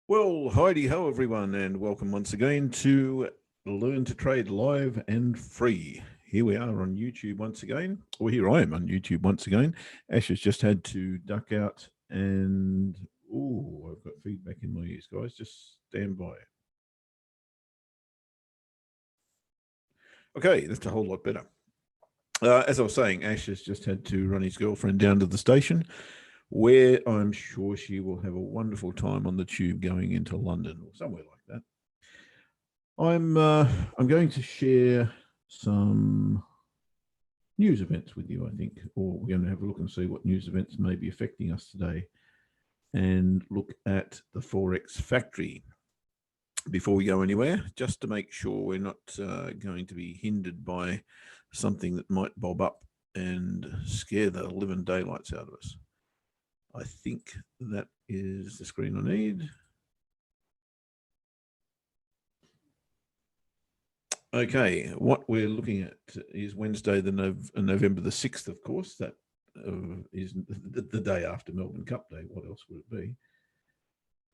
Well, Heidi ho, everyone, and welcome once again to Learn to Trade Live and Free. Here we are on YouTube once again, or here I am on YouTube once again. Ash has just had to duck out, and oh, I've got feedback in my ears, guys. Just stand by. Okay, that's a whole lot better. As I was saying, Ash has just had to run his girlfriend down to the station, where I'm sure she will have a wonderful time on the tube going into London or somewhere like that. I'm going to share some news events with you, I think, or we're going to have a look and see what news events may be affecting us today, and look at the Forex factory. Before we go anywhere, just to make sure we're not going to be hindered by something that might bob up and scare the living daylights out of us. I think that is the screen I need. Okay, what we're looking at is Wednesday, November the 6th, of course. That is the day after Melbourne Cup Day. What else would it be?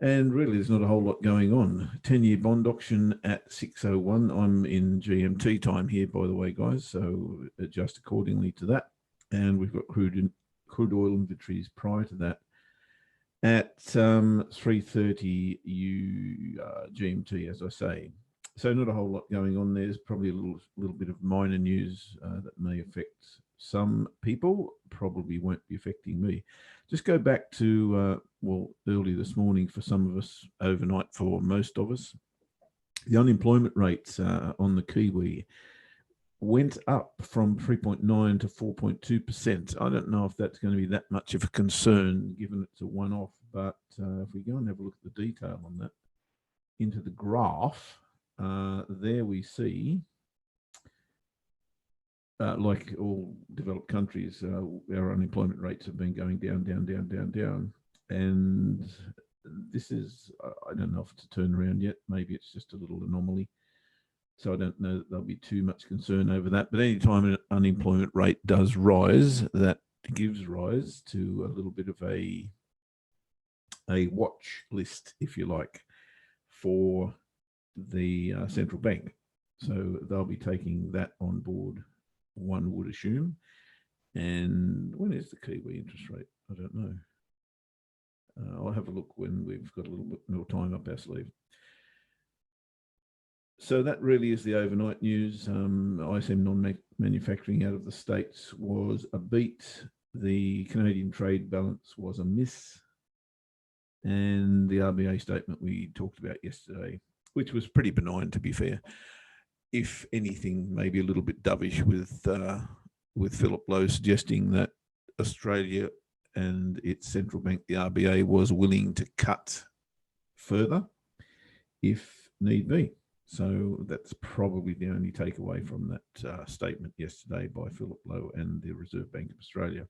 And really, there's not a whole lot going on. 10-year bond auction at 6:01. I'm in GMT time here, by the way, guys, so adjust accordingly to that. And we've got crude oil inventories prior to that at 3:30 GMT, as I say. So not a whole lot going on. There's probably a little bit of minor news that may affect some people, probably won't be affecting me. Just go back to, early this morning for some of us, overnight for most of us. The unemployment rate on the Kiwi went up from 3.9 to 4.2%. I don't know if that's going to be that much of a concern, given it's a one-off, but if we go and have a look at the detail on that, into the graph, there we see, like all developed countries, our unemployment rates have been going down, down, down, down, down. And this is, I don't know if it's a turnaround yet. Maybe it's just a little anomaly. So I don't know that there'll be too much concern over that. But any time an unemployment rate does rise, that gives rise to a little bit of a watch list, if you like, for the central bank. So they'll be taking that on board, one would assume. And when is the Kiwi interest rate? I don't know. I'll have a look when we've got a little bit more time up our sleeve. So that really is the overnight news. ISM non-manufacturing out of the States was a beat. The Canadian trade balance was a miss. And the RBA statement we talked about yesterday, which was pretty benign, to be fair. If anything, maybe a little bit dovish with Philip Lowe suggesting that Australia and its central bank, the RBA, was willing to cut further if need be. So that's probably the only takeaway from that statement yesterday by Philip Lowe and the Reserve Bank of Australia.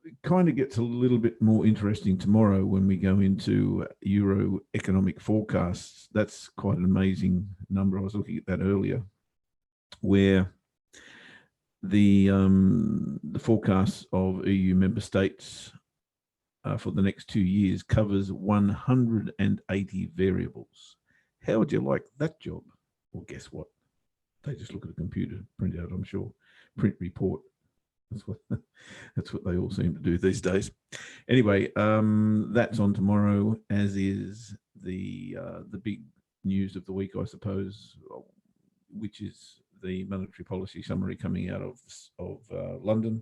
It kind of gets a little bit more interesting tomorrow when we go into Euro economic forecasts. That's quite an amazing number. I was looking at that earlier, where the forecast of EU member states for the next 2 years covers 180 variables. How would you like that job? Well, guess what? They just look at a computer, print out, I'm sure, print report. That's what they all seem to do these days. Anyway, that's on tomorrow, as is the big news of the week, I suppose, which is the monetary policy summary coming out of London.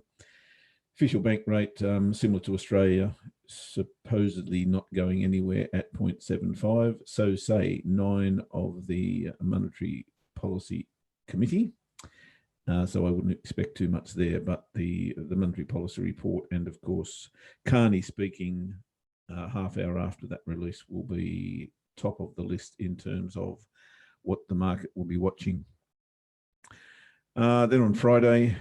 Official bank rate, similar to Australia, supposedly not going anywhere at 0.75. So say 9 of the Monetary Policy Committee. So I wouldn't expect too much there, but the Monetary Policy Report and, of course, Carney speaking half hour after that release will be top of the list in terms of what the market will be watching. Then on Friday,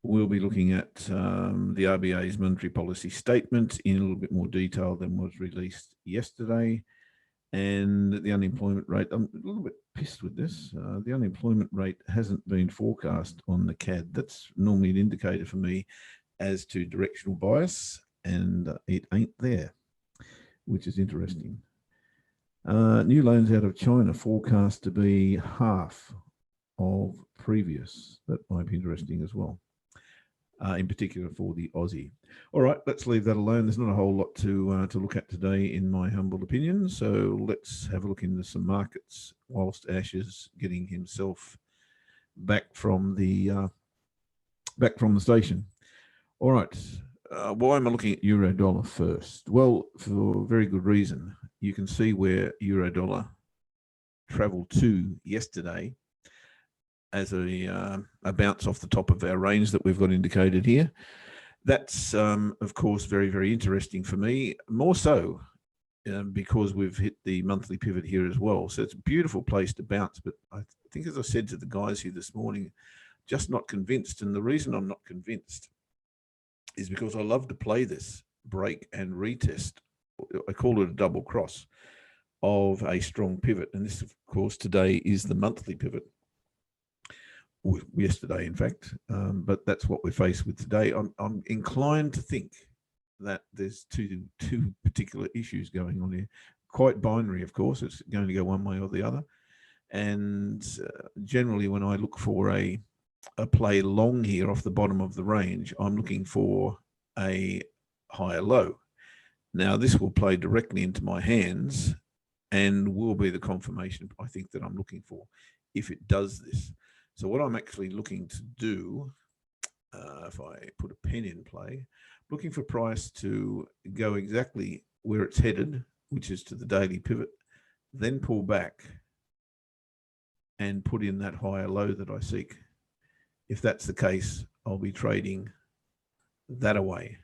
we'll be looking at the RBA's monetary policy statement in a little bit more detail than was released yesterday. And the unemployment rate, I'm a little bit pissed with this. The unemployment rate hasn't been forecast on the CAD. That's normally an indicator for me as to directional bias, and it ain't there, which is interesting. New loans out of China forecast to be half of previous. That might be interesting as well, in particular for the Aussie. All right, let's leave that alone. There's not a whole lot to look at today, in my humble opinion. So let's have a look into some markets whilst Ash is getting himself back from the station. All right. Why am I looking at euro dollar first? Well, for very good reason. You can see where euro dollar traveled to yesterday as a bounce off the top of our range that we've got indicated here. That's, of course, very, very interesting for me, more so because we've hit the monthly pivot here as well. So it's a beautiful place to bounce. But I think, as I said to the guys here this morning, just not convinced. And the reason I'm not convinced is because I love to play this break and retest. I call it a double cross of a strong pivot. And this, of course, today is the monthly pivot. Yesterday, in fact, but that's what we're faced with today. I'm inclined to think that there's two particular issues going on here. Quite binary, of course. It's going to go one way or the other. And generally, when I look for a play long here off the bottom of the range, I'm looking for a higher low. Now, this will play directly into my hands and will be the confirmation, I think, that I'm looking for if it does this. So what I'm actually looking to do, if I put a pen in play, looking for price to go exactly where it's headed, which is to the daily pivot, then pull back and put in that higher low that I seek. If that's the case, I'll be trading that away,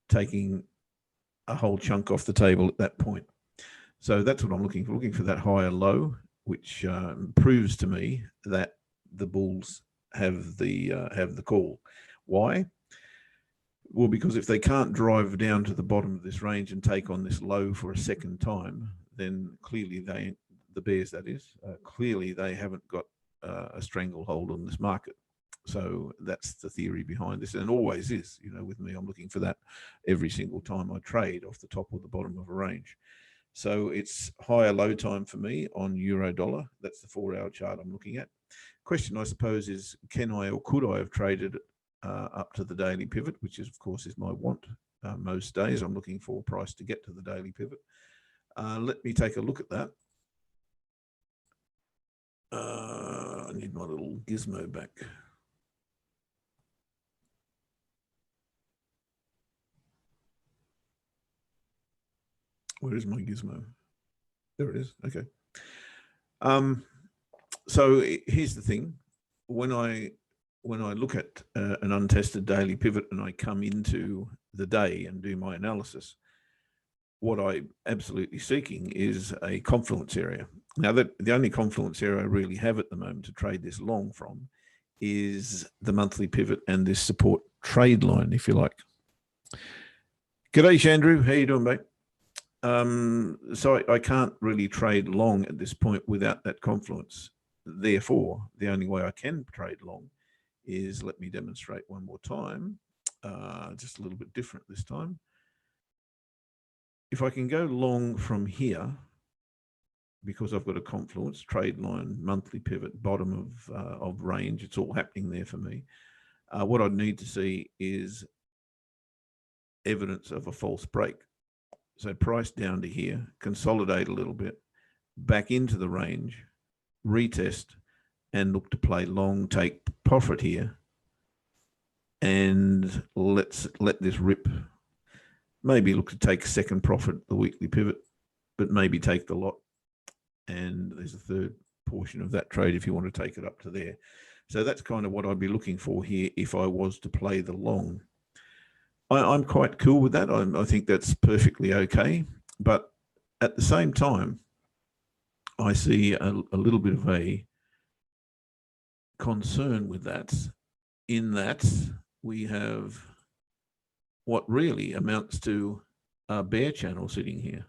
taking a whole chunk off the table at that point. So that's what I'm looking for that higher low, which proves to me that the bulls have the call. Why? Well, because if they can't drive down to the bottom of this range and take on this low for a second time, then clearly the bears, that is, clearly they haven't got a stranglehold on this market. So that's the theory behind this, and always is. With me, I'm looking for that every single time I trade off the top or the bottom of a range. So it's higher low time for me on euro dollar. That's the 4-hour chart I'm looking at. Question, I suppose, is can I or could I have traded up to the daily pivot, which is, of course, is my want. Most days I'm looking for price to get to the daily pivot. Let me take a look at that. I need my little gizmo back. Where is my gizmo? There it is. Okay. So here's the thing. When I look at an untested daily pivot and I come into the day and do my analysis, what I'm absolutely seeking is a confluence area. Now, that the only confluence area I really have at the moment to trade this long from is the monthly pivot and this support trade line, if you like. G'day, Shandru. How you doing, mate? So I can't really trade long at this point without that confluence. Therefore, the only way I can trade long is, let me demonstrate one more time, just a little bit different this time. If I can go long from here, because I've got a confluence, trade line, monthly pivot, bottom of range, it's all happening there for me. What I'd need to see is evidence of a false break. So price down to here, consolidate a little bit, back into the range, retest, and look to play long, take profit here. And let's let this rip. Maybe look to take second profit, the weekly pivot, but maybe take the lot. And there's a third portion of that trade if you want to take it up to there. So that's kind of what I'd be looking for here if I was to play the long. I'm quite cool with that. I think that's perfectly okay. But at the same time, I see a little bit of a concern with that, in that we have what really amounts to a bear channel sitting here,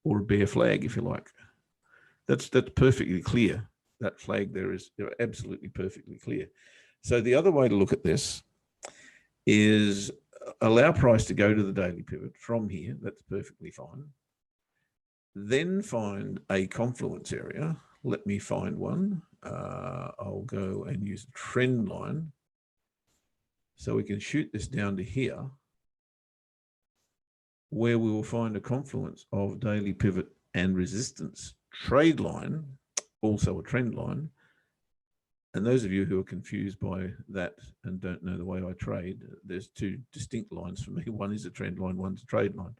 or a bear flag, if you like. That's perfectly clear. That flag there is absolutely perfectly clear. So the other way to look at this is allow price to go to the daily pivot from here. That's perfectly fine. then find a confluence area. Let me find one. I'll go and use a trend line. So we can shoot this down to here, where we will find a confluence of daily pivot and resistance trade line, also a trend line. And those of you who are confused by that and don't know the way I trade, there's two distinct lines for me. One is a trend line, one's a trade line.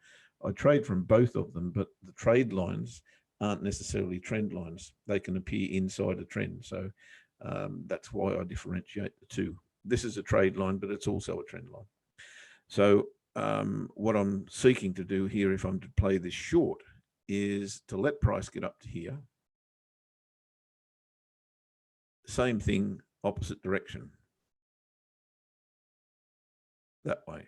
I trade from both of them, but the trade lines aren't necessarily trend lines. They can appear inside a trend. So that's why I differentiate the two. This is a trade line, but it's also a trend line. So what I'm seeking to do here, if I'm to play this short, is to let price get up to here. Same thing, opposite direction. That way.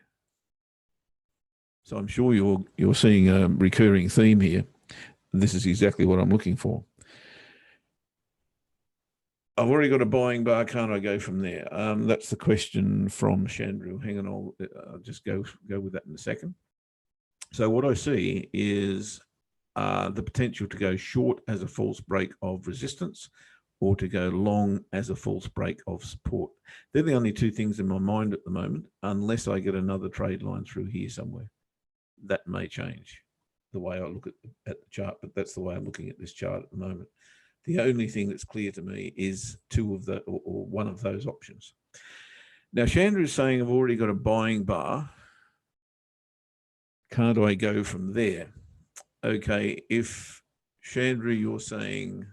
So I'm sure you're seeing a recurring theme here. This is exactly what I'm looking for. I've already got a buying bar. Can't I go from there? That's the question from Chandru. Hang on, I'll just go with that in a second. So what I see is the potential to go short as a false break of resistance, or to go long as a false break of support. They're the only two things in my mind at the moment, unless I get another trade line through here somewhere. That may change the way I look at the chart, but that's the way I'm looking at this chart at the moment. The only thing that's clear to me is two of the, or one of those options. Now, Chandra is saying I've already got a buying bar. Can't I go from there? Okay, if Chandra, you're saying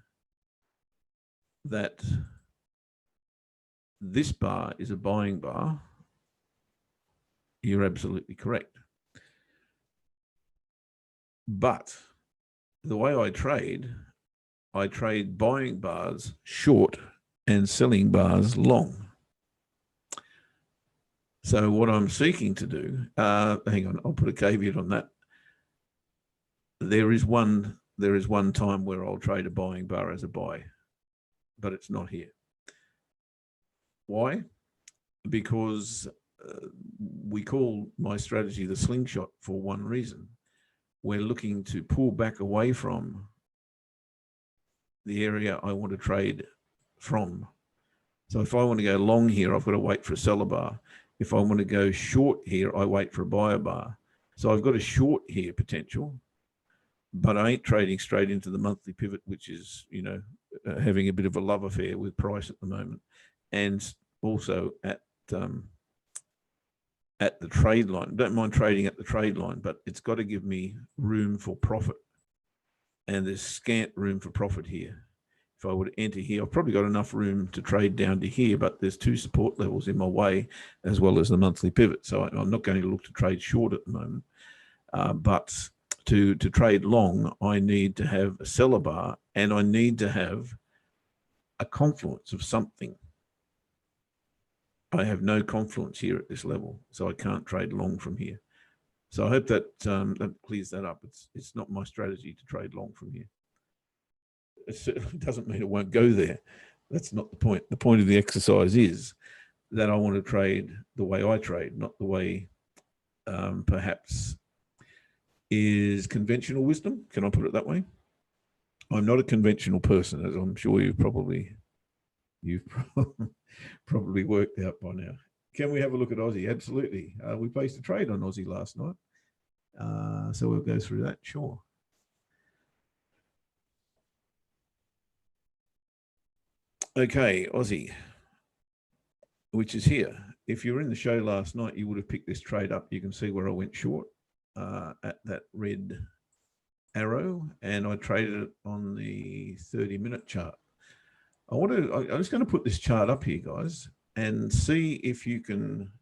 that this bar is a buying bar, you're absolutely correct. But the way I trade buying bars short and selling bars long. So what I'm seeking to do, hang on, I'll put a caveat on that. There is one time where I'll trade a buying bar as a buy, but it's not here. Why? Because we call my strategy the slingshot for one reason. We're looking to pull back away from the area I want to trade from. So if I want to go long here, I've got to wait for a seller bar. If I want to go short here, I wait for a buyer bar. So I've got a short here potential, but I ain't trading straight into the monthly pivot, which is, having a bit of a love affair with price at the moment. And also at the trade line. Don't mind trading at the trade line, but it's got to give me room for profit. And there's scant room for profit here. If I were to enter here, I've probably got enough room to trade down to here, but there's two support levels in my way, as well as the monthly pivot. So I'm not going to look to trade short at the moment. But to trade long, I need to have a seller bar, and I need to have a confluence of something. I have no confluence here at this level, so I can't trade long from here. So I hope that that clears that up. It's not my strategy to trade long from here. It certainly doesn't mean it won't go there. That's not the point. The point of the exercise is that I want to trade the way I trade, not the way perhaps is conventional wisdom. Can I put it that way? I'm not a conventional person, as I'm sure you've probably worked out by now. Can we have a look at Aussie? Absolutely. We placed a trade on Aussie last night. So we'll go through that, sure. Okay, Aussie, which is here. If you were in the show last night, you would have picked this trade up. You can see where I went short at that red arrow, and I traded it on the 30-minute chart. I'm just going to put this chart up here, guys, and see if you can,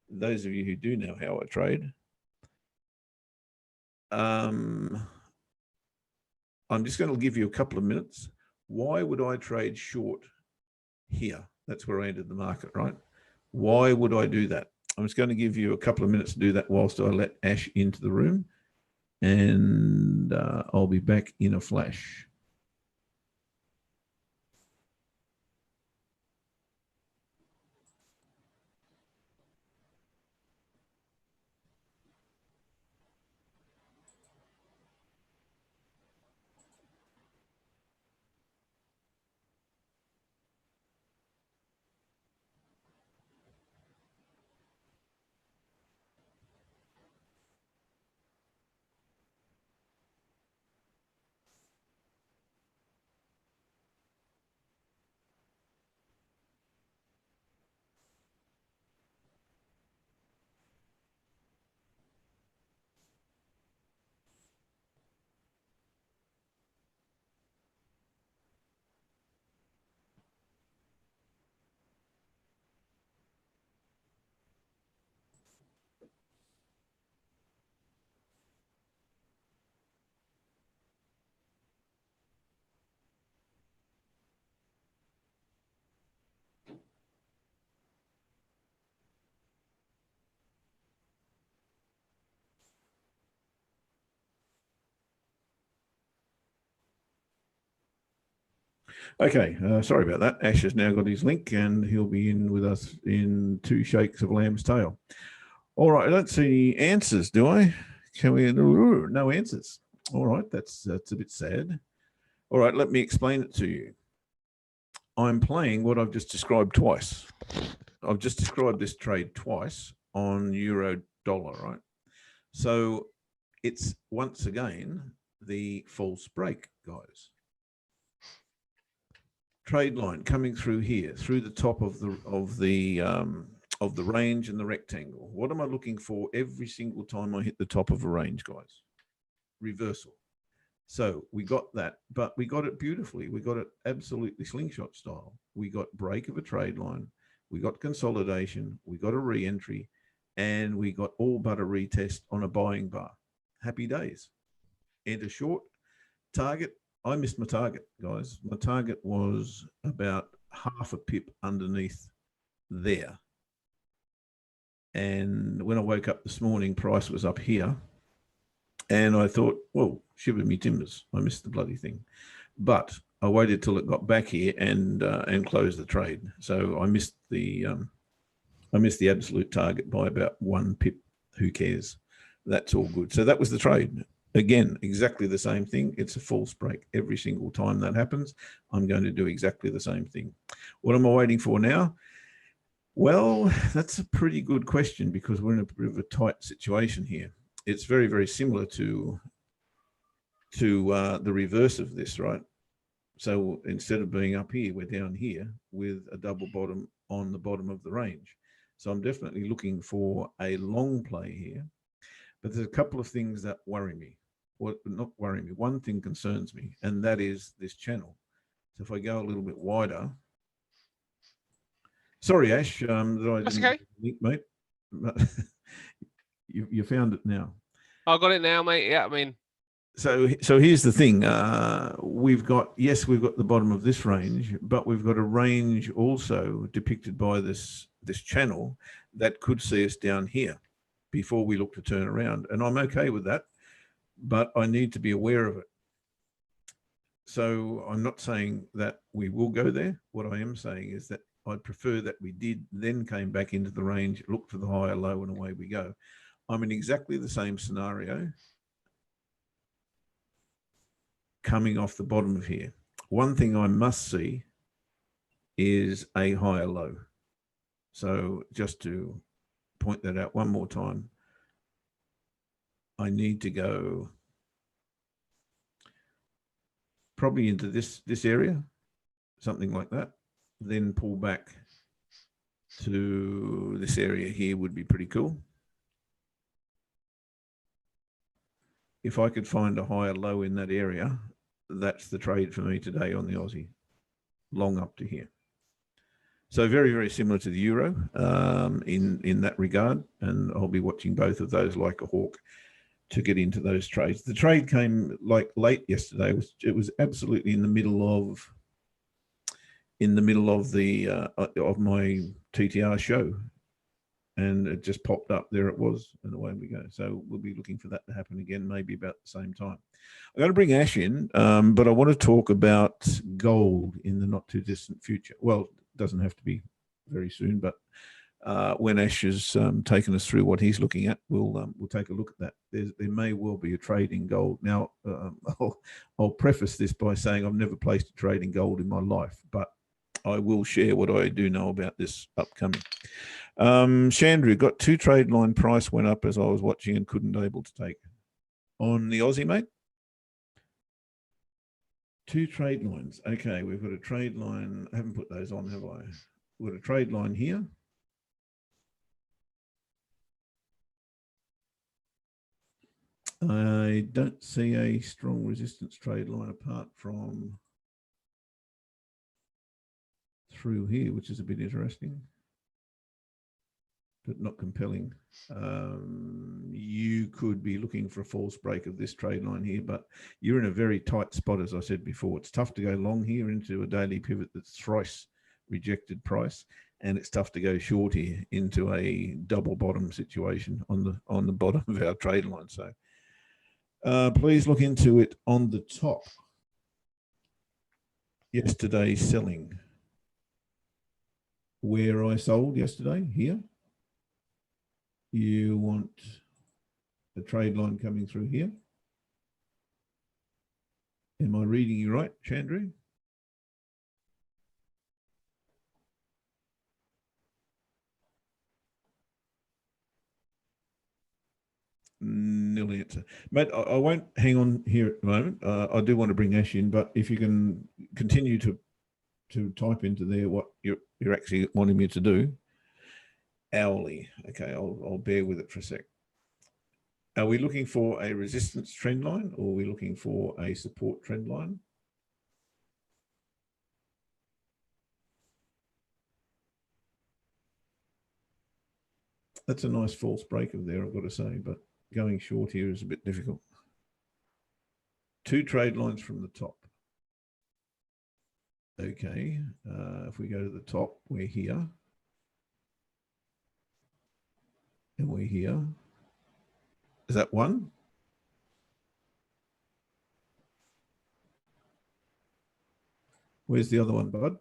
those of you who do know how I trade, I'm just going to give you a couple of minutes. Why would I trade short here? That's where I entered the market, right? Why would I do that? I'm just going to give you a couple of minutes to do that whilst I let Ash into the room, and I'll be back in a flash. Okay, sorry about that. Ash has now got his link and he'll be in with us in 2 shakes of lamb's tail. All right, I don't see answers, do I? Can we? No answers. All right, that's a bit sad. All right, let me explain it to you. I'm playing what I've just described twice. I've just described this trade twice on euro dollar, right? So it's once again the false break, guys. Trade line coming through here, through the top of the range and the rectangle. What am I looking for every single time I hit the top of a range, guys? Reversal. So we got that, but we got it beautifully. We got it absolutely slingshot style. We got break of a trade line. We got consolidation. We got a re-entry, and we got all but a retest on a buying bar. Happy days. Enter short. Target. I missed my target, guys. My target was about half a pip underneath there. And when I woke up this morning, price was up here. And I thought, well, shiver me timbers, I missed the bloody thing. But I waited till it got back here and closed the trade. So I missed the absolute target by about 1 pip. Who cares? That's all good. So that was the trade. Again, exactly the same thing. It's a false break. Every single time that happens, I'm going to do exactly the same thing. What am I waiting for now? Well, that's a pretty good question because we're in a bit of a tight situation here. It's very, very similar to the reverse of this, right? So instead of being up here, we're down here with a double bottom on the bottom of the range. So I'm definitely looking for a long play here. But there's a couple of things that worry me. Well, not worry me. One thing concerns me, and that is this channel. So if I go a little bit wider. Sorry, Ash, that I That's didn't okay. link, mate. You found it now. I got it now, mate. Yeah, I mean. So here's the thing. We've got the bottom of this range, but we've got a range also depicted by this channel that could see us down here before we look to turn around. And I'm okay with that, but I need to be aware of it. So I'm not saying that we will go there. What I am saying is that I'd prefer that we did, then came back into the range, look for the higher low, and away we go. I'm in exactly the same scenario coming off the bottom of here. One thing I must see is a higher low. So just to point that out one more time, I need to go probably into this area, something like that, then pull back to this area here would be pretty cool. If I could find a higher low in that area, that's the trade for me today on the Aussie, long up to here. So very, very similar to the euro in that regard. And I'll be watching both of those like a hawk to get into those trades. The trade came like late yesterday. It was absolutely in the middle of the of my TTR show, and it just popped up. There it was, and away we go. So we'll be looking for that to happen again, maybe about the same time. I'm going to bring Ash in, but I want to talk about gold in the not too distant future. Well, it doesn't have to be very soon, but when Ash has taken us through what he's looking at, we'll take a look at that. There may well be a trade in gold. Now, I'll preface this by saying I've never placed a trade in gold in my life, but I will share what I do know about this upcoming. Chandru, got 2 trade line, price went up as I was watching and couldn't able to take on the Aussie, mate. 2 trade lines. Okay, we've got a trade line. I haven't put those on, have I? We've got a trade line here. I don't see a strong resistance trade line apart from through here, which is a bit interesting, but not compelling. You could be looking for a false break of this trade line here, but you're in a very tight spot, as I said before. It's tough to go long here into a daily pivot that's thrice rejected price, and it's tough to go short here into a double bottom situation on the bottom of our trade line. So please look into it on the top. yesterday's selling. Where I sold yesterday, here. You want the trade line coming through here. Am I reading you right, Chandru? Nil answer. Mate, I won't hang on here at the moment. I do want to bring Ash in, but if you can continue to type into there what you're actually wanting me to do. Hourly. Okay, I'll bear with it for a sec. Are we looking for a resistance trend line, or are we looking for a support trend line? That's a nice false break of there, I've got to say, but going short here is a bit difficult. 2 trade lines from the top. Okay, if we go to the top, we're here. And we're here. Is that one? Where's the other one, bud?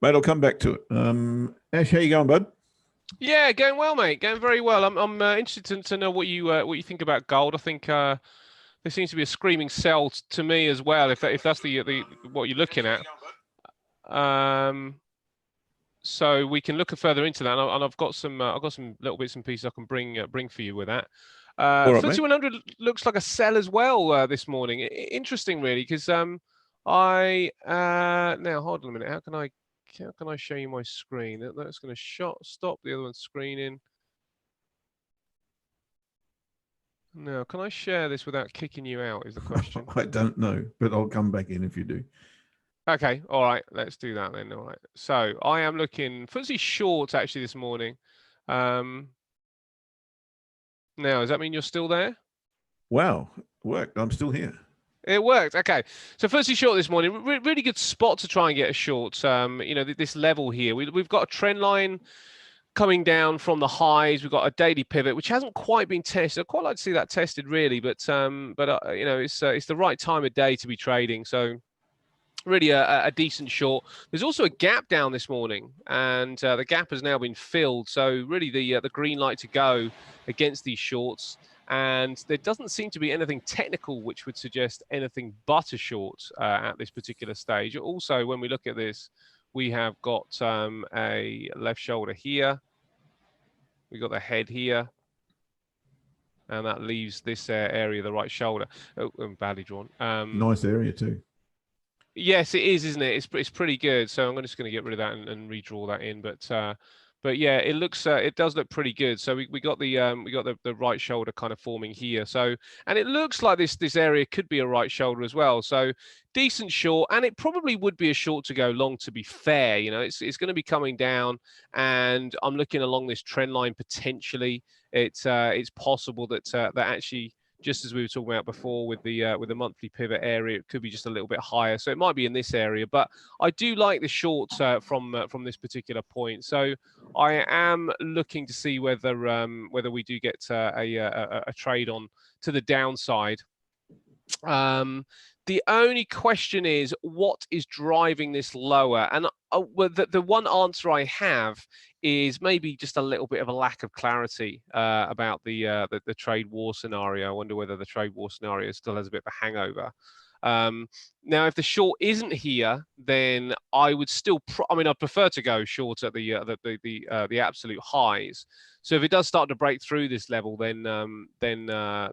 Mate, I'll come back to it. Ash, how you going, bud? Yeah, going well, mate. Going very well. I'm interested to know what you think about gold. I think there seems to be a screaming sell to me as well. If that's the what you're looking at. So we can look further into that, and I've got some little bits and pieces I can bring for you with that. Right, FTSE 100 looks like a sell as well this morning. Interesting, really, because now hold on a minute. How can I show you my screen? That's going to stop the other one screening. No, can I share this without kicking you out? Is the question. I don't know, but I'll come back in if you do. Okay, all right, let's do that then. All right, so I am looking FTSE short actually this morning. Now, does that mean you're still there? Wow, worked. I'm still here. It worked. Okay, so FTSE short this morning. Really good spot to try and get a short. You know, this level here. We've got a trend line coming down from the highs. We've got a daily pivot which hasn't quite been tested. I'd quite like to see that tested, really, but you know, it's the right time of day to be trading. So really a decent short. There's also a gap down this morning, and the gap has now been filled. So really the green light to go against these shorts. And there doesn't seem to be anything technical which would suggest anything but a short at this particular stage. Also, when we look at this, we have got a left shoulder here. We've got the head here. And that leaves this area, the right shoulder. Oh, badly drawn. Nice area too. Yes, it is, isn't it? It's pretty good. So I'm just going to get rid of that and redraw that in. But yeah, it looks it does look pretty good. So we got the right shoulder kind of forming here. So, and it looks like this area could be a right shoulder as well. So decent short, and it probably would be a short to go long, to be fair. You know, it's going to be coming down, and I'm looking along this trend line potentially. It's possible that that actually, just as we were talking about before with the monthly pivot area, it could be just a little bit higher. So it might be in this area, but I do like the shorts from this particular point. So I am looking to see whether we do get a trade on to the downside. The only question is, what is driving this lower? And well, the one answer I have is maybe just a little bit of a lack of clarity about the trade war scenario. I wonder whether the trade war scenario still has a bit of a hangover. Now, if the short isn't here, then I would still. I'd prefer to go short at the absolute highs. So if it does start to break through this level, then I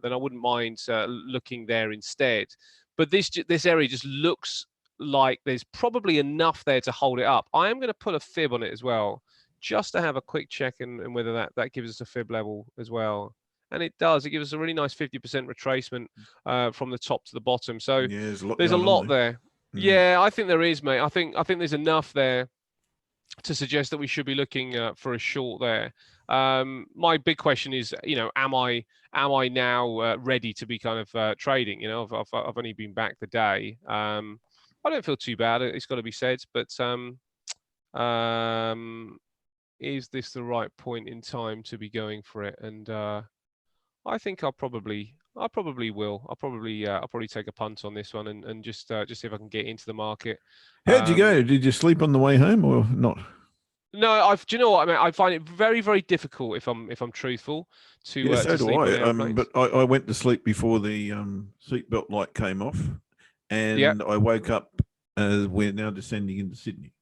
wouldn't mind looking there instead. But this area just looks like there's probably enough there to hold it up. I am going to put a fib on it as well, just to have a quick check and whether that gives us a fib level as well. And it does. It gives us a really nice 50% retracement from the top to the bottom. So yeah, there's a lot there. Mm. Yeah, I think there is, mate. I think there's enough there to suggest that we should be looking for a short there. My big question is, am I now ready to be kind of trading? I've only been back the day. I don't feel too bad. It's got to be said, but is this the right point in time to be going for it? And I think I probably will. I'll probably take a punt on this one and just see if I can get into the market. How'd you go? Did you sleep on the way home or not? No, do you know what I mean? I find it very, very difficult if I'm truthful to Yeah, so to do sleep on I. airplanes. But I went to sleep before the seatbelt light came off, Yeah. and I woke up as we're now descending into Sydney.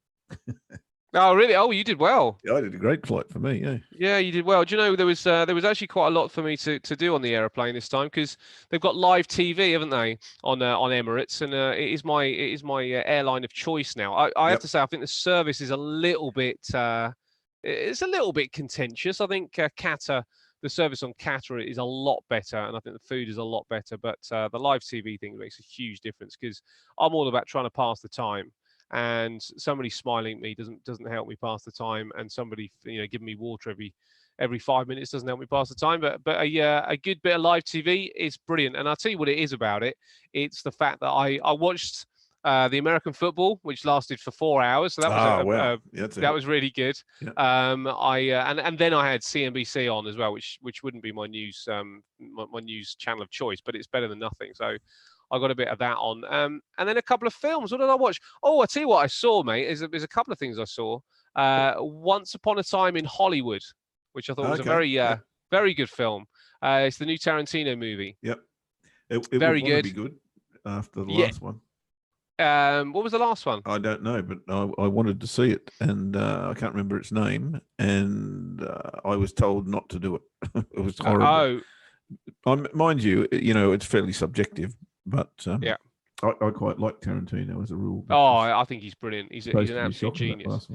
Oh, really? Oh, you did well. Yeah, I did a great flight for me. Yeah. Yeah, you did well. Do you know there was actually quite a lot for me to do on the aeroplane this time, because they've got live TV, haven't they, on Emirates, and it is my airline of choice now. I have to say, I think the service is a little bit it's a little bit contentious. I think Qatar, the service on Qatar is a lot better, and I think the food is a lot better. But the live TV thing makes a huge difference, because I'm all about trying to pass the time. And somebody smiling at me doesn't help me pass the time, and somebody giving me water every 5 minutes doesn't help me pass the time. But a good bit of live TV is brilliant. And I'll tell you what it is about it. It's the fact that I watched the American football, which lasted for 4 hours, so that was wow. that was really good. Yeah. And then I had CNBC on as well, which wouldn't be my news my news channel of choice, but it's better than nothing. So I got a bit of that on. And then a couple of films. What did I watch? Oh, I'll tell you what I saw, mate. There's a couple of things I saw. Once Upon a Time in Hollywood, which I thought was a very very good film. It's the new Tarantino movie. Yep. It very would good. Be good after the last one. What was the last one? I don't know, but I wanted to see it, and I can't remember its name, and I was told not to do it. It was horrible. Mind you, it's fairly subjective, but yeah, I quite like Tarantino as a rule. I think he's brilliant. He's an absolute genius.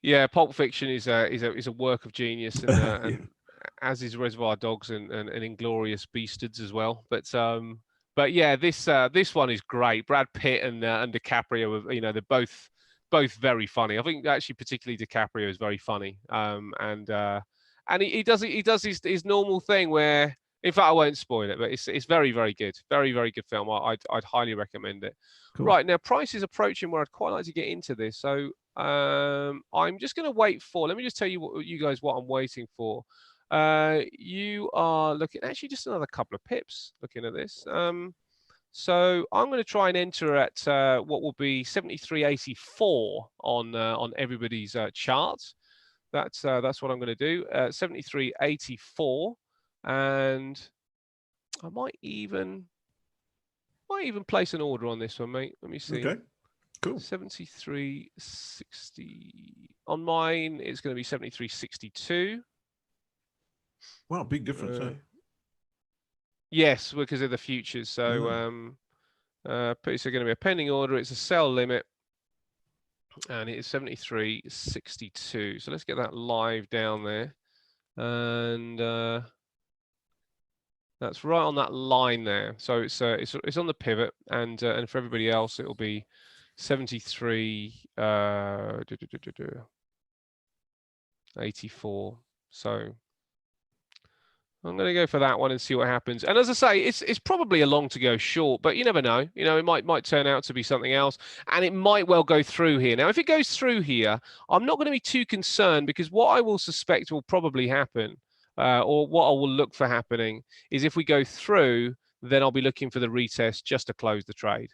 Yeah, Pulp Fiction is a work of genius, and as is Reservoir Dogs and Inglourious Basterds as well. But yeah, this one is great. Brad Pitt and DiCaprio, they're both very funny. I think actually particularly DiCaprio is very funny. And he does his normal thing where, in fact, I won't spoil it, but it's very, very good. Very, very good film. I'd highly recommend it. Cool. Right, now price is approaching where I'd quite like to get into this. So I'm just going to wait for. Let me just tell you what I'm waiting for. You are looking actually just another couple of pips looking at this. So I'm going to try and enter at what will be 73.84 on everybody's chart. That's what I'm going to do. 73.84, and I might even place an order on this one, mate. Let me see. Okay. Cool. 73.60 on mine. It's going to be 73.62. Wow, big difference, eh? Yes, because of the futures. So it's going to be a pending order. It's a sell limit, and it is 73.62. So let's get that live down there, and that's right on that line there. So it's on the pivot, and for everybody else, it will be 73.84. So I'm going to go for that one and see what happens. And as I say, it's probably a long to go short, but you never know. It might turn out to be something else, and it might well go through here. Now, if it goes through here, I'm not going to be too concerned, because what I will suspect will probably happen, or what I will look for happening, is if we go through, then I'll be looking for the retest just to close the trade.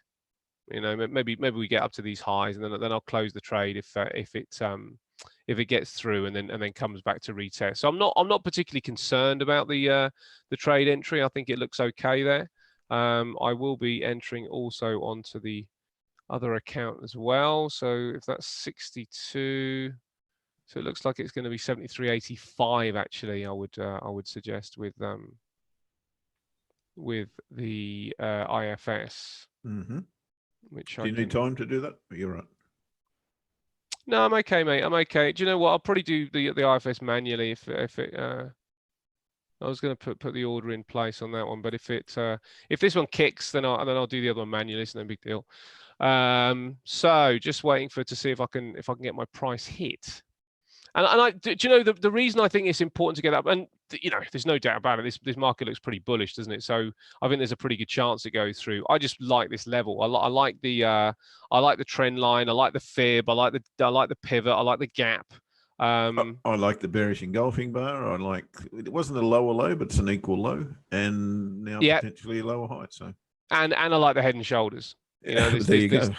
Maybe we get up to these highs, and then I'll close the trade if it gets through and then comes back to retest. So I'm not particularly concerned about the trade entry. I think it looks okay there. I will be entering also onto the other account as well. So if that's 62, so it looks like it's going to be 73.85 actually. I would suggest with the IFS. Mm-hmm. Which do you need time to do that? You're right. No, I'm okay, mate. I'm okay. Do you know what? I'll probably do the IFS manually if it I was going to put the order in place on that one, but if this one kicks, then I'll do the other one manually. It's no big deal. So just waiting to see if I can get my price hit. And do you know the reason I think it's important to get up, and there's no doubt about it. This market looks pretty bullish, doesn't it? So I think there's a pretty good chance it goes through. I just like this level. I like the trend line. I like the fib. I like the pivot. I like the gap. I like the bearish engulfing bar. I like it wasn't a lower low, but it's an equal low, and now potentially a lower height. So and I like the head and shoulders. There you go.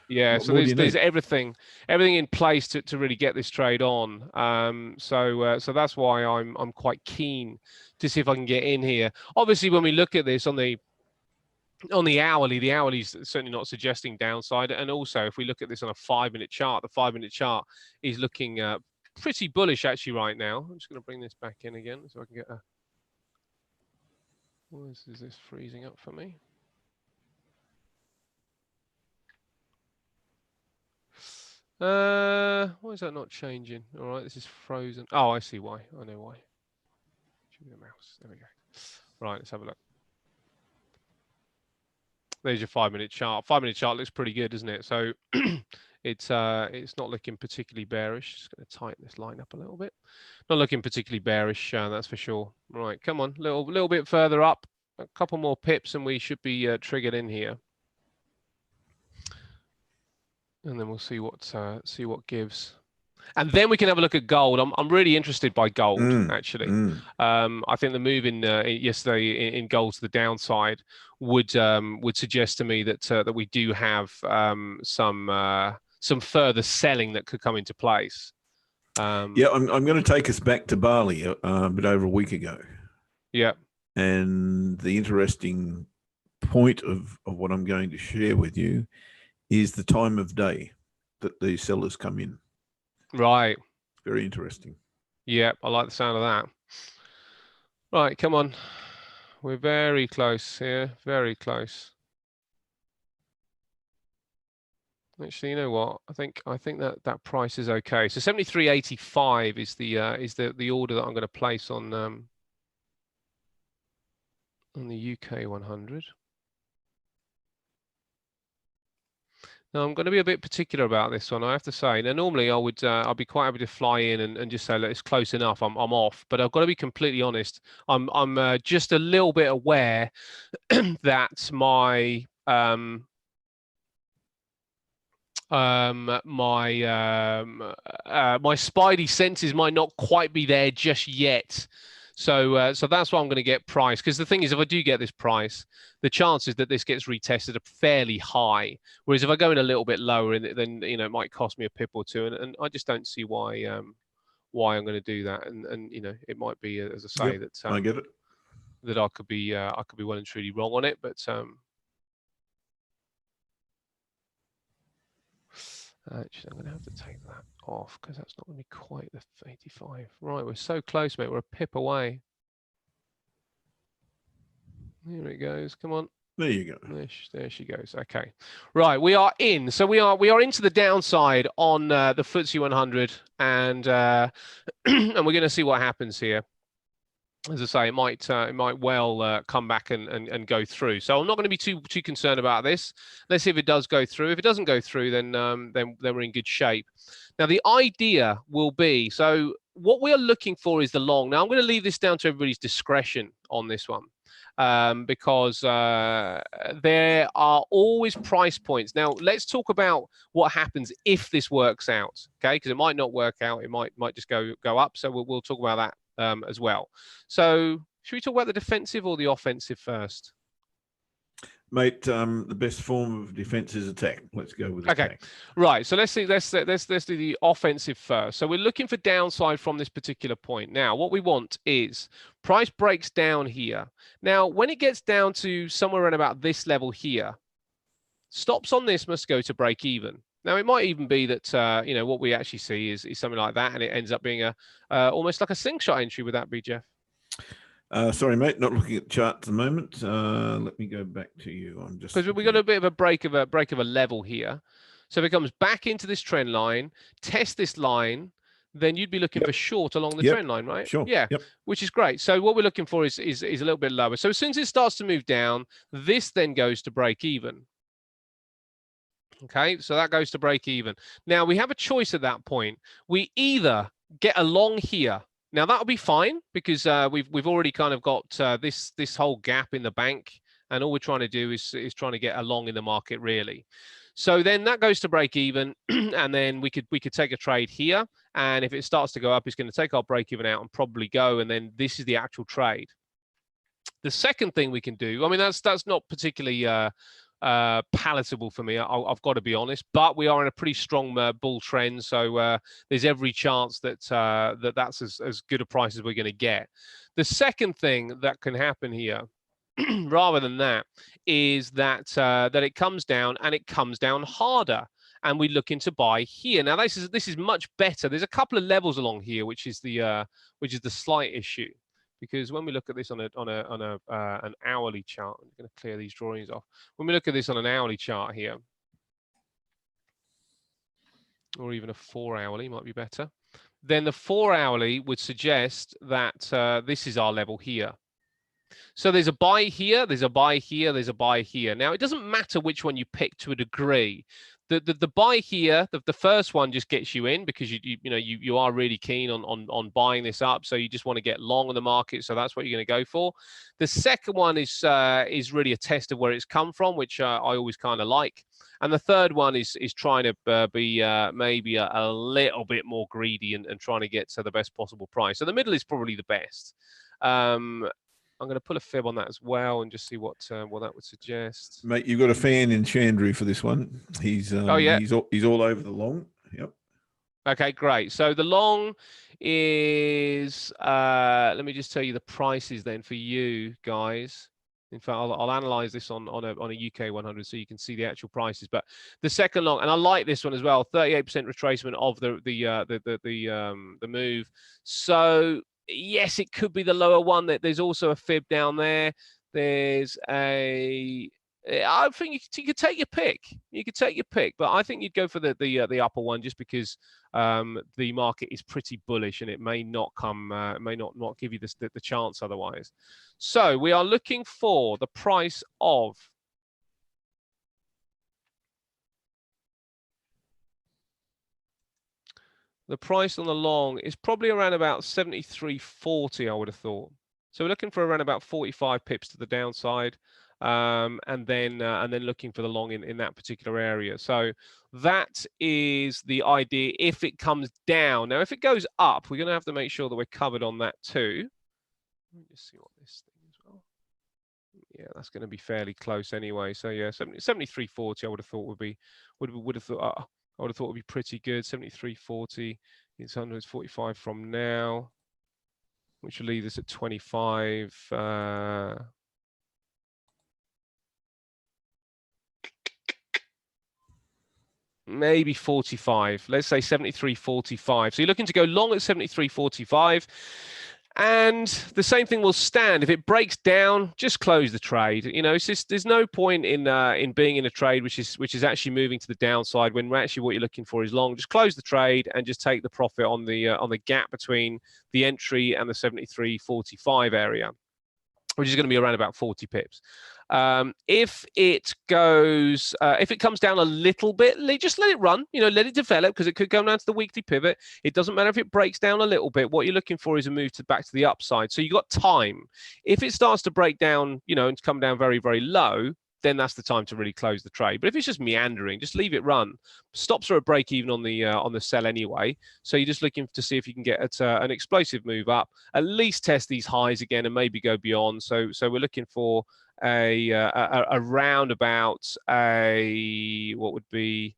Yeah, so there's everything in place to really get this trade on. So that's why I'm quite keen to see if I can get in here. Obviously, when we look at this on the hourly, the hourly's certainly not suggesting downside. And also, if we look at this on a 5-minute chart, the 5-minute chart is looking pretty bullish actually right now. I'm just going to bring this back in again so I can get a. Is this freezing up for me? Why is that not changing? All right, this is frozen. Oh, I see why. I know why. Choose the mouse. There we go. Right, let's have a look. There's your 5-minute chart. 5-minute chart looks pretty good, doesn't it? So it's not looking particularly bearish. Just going to tighten this line up a little bit. Not looking particularly bearish, that's for sure. Right, come on, little bit further up. A couple more pips, and we should be triggered in here. And then we'll see what gives, and then we can have a look at gold. I'm really interested by gold actually. I think the move in yesterday in gold to the downside would suggest to me that we do have some further selling that could come into place. Yeah, I'm going to take us back to Bali a bit over a week ago. Yeah, and the interesting point of what I'm going to share with you is the time of day that these sellers come in. Right. Very interesting. Yeah, I like the sound of that. Right, come on. We're very close here, very close. Actually, you know what? I think that price is okay. So 73.85 is the order that I'm going to place on the UK 100. Now, I'm going to be a bit particular about this one, I have to say. Now, normally I'll be quite happy to fly in and just say, look, it's close enough. I'm off, but I've got to be completely honest. I'm just a little bit aware that my spidey senses might not quite be there just yet. So that's why I'm going to get price, because the thing is, if I do get this price, the chances that this gets retested are fairly high. Whereas if I go in a little bit lower, then it might cost me a pip or two, and I just don't see why I'm going to do that. And it might be, as I say, that I get it, that I could be well and truly wrong on it, but actually, I'm going to have to take that off because that's not going to be quite the 85. Right, we're so close, mate. We're a pip away. Here it goes. Come on. There you go. There she goes. Okay. Right, we are in. So we are into the downside on the FTSE 100, and and we're going to see what happens here. As I say, it might well come back and go through. So I'm not going to be too concerned about this. Let's see if it does go through. If it doesn't go through, then we're in good shape. Now the idea will be, so what we are looking for is the long. Now I'm going to leave this down to everybody's discretion on this one, because there are always price points. Now let's talk about what happens if this works out, okay? Because it might not work out. It might just go up. So we'll talk about that as well. So should we talk about the defensive or the offensive first? Mate, the best form of defense is attack. Let's go with attack. Okay, right. So let's do the offensive first. So we're looking for downside from this particular point. Now, what we want is price breaks down here. Now, when it gets down to somewhere around about this level here, stops on this must go to break even. Now, it might even be that what we actually see is something like that, and it ends up being almost like a slingshot entry. Would that be, Jeff? Sorry, mate, not looking at the chart at the moment. Let me go back to you. I'm just because we got a bit of a break of a level here. So if it comes back into this trend line, test this line, then you'd be looking for short along the trend line, right? Sure. Yeah, which is great. So what we're looking for is a little bit lower. So as soon as it starts to move down, this then goes to break even. Okay, so that goes to break even. Now we have a choice at that point. We either get along here. Now that'll be fine because we've already kind of got this whole gap in the bank, and all we're trying to do is trying to get along in the market really. So then that goes to break even, and then we could take a trade here, and if it starts to go up, it's going to take our break even out and probably go, and then this is the actual trade. The second thing we can do, I mean that's not particularly palatable for me, I've got to be honest, but we are in a pretty strong bull trend, so there's every chance that that's as good a price as we're going to get. The second thing that can happen here rather than that is that that it comes down, and it comes down harder, and we looking to buy here. Now this is much better. There's a couple of levels along here, which is the slight issue, because when we look at this on an hourly chart, I'm going to clear these drawings off. When we look at this on an hourly chart here, or even a 4 hourly might be better, then the 4 hourly would suggest that this is our level here. So there's a buy here, there's a buy here, there's a buy here. Now it doesn't matter which one you pick to a degree. The buy here, the first one just gets you in because you are really keen on buying this up, so you just want to get long on the market, so that's what you're going to go for. The second one is really a test of where it's come from, which I always kind of like, and the third one is trying to be maybe a little bit more greedy and trying to get to the best possible price. So the middle is probably the best. I'm going to put a fib on that as well and just see what that would suggest. Mate, you've got a fan in Chandru for this one. He's he's all over the long. Yep. Okay, great. So the long is let me just tell you the prices then for you guys. In fact, I'll analyze this on a UK 100 so you can see the actual prices. But the second long, and I like this one as well, 38% retracement of the move. So yes, it could be the lower one. That there's also a fib down there. There's I think you could take your pick. You could take your pick, but I think you'd go for the upper one just because the market is pretty bullish and it may not come, may not give you the chance otherwise. So we are looking for the price of the price on the long is probably around about 73.40, I would have thought. So we're looking for around about 45 pips to the downside, and then looking for the long in that particular area. So that is the idea if it comes down. Now, if it goes up, we're going to have to make sure that we're covered on that too. Let me just see what this thing as well. Yeah, that's going to be fairly close anyway. So yeah, 73.40, I would have thought I would have thought would be pretty good. 73.40. It's 145 from now, which will leave us at 25. Maybe 45. Let's say 73.45. So you're looking to go long at 73.45. And the same thing will stand. If it breaks down, just close the trade. You know, it's just, there's no point in being in a trade which is actually moving to the downside when actually what you're looking for is long. Just close the trade and just take the profit on the gap between the entry and the 73.45 area, which is going to be around about 40 pips. If it comes down a little bit, just let it run, let it develop, because it could go down to the weekly pivot. It doesn't matter if it breaks down a little bit. What you're looking for is a move back to the upside. So you got time. If it starts to break down, and come down very, very low, then that's the time to really close the trade. But if it's just meandering, just leave it run. Stops are a break even on the sell anyway. So you're just looking to see if you can get an explosive move up, at least test these highs again and maybe go beyond. So we're looking for a round about what would be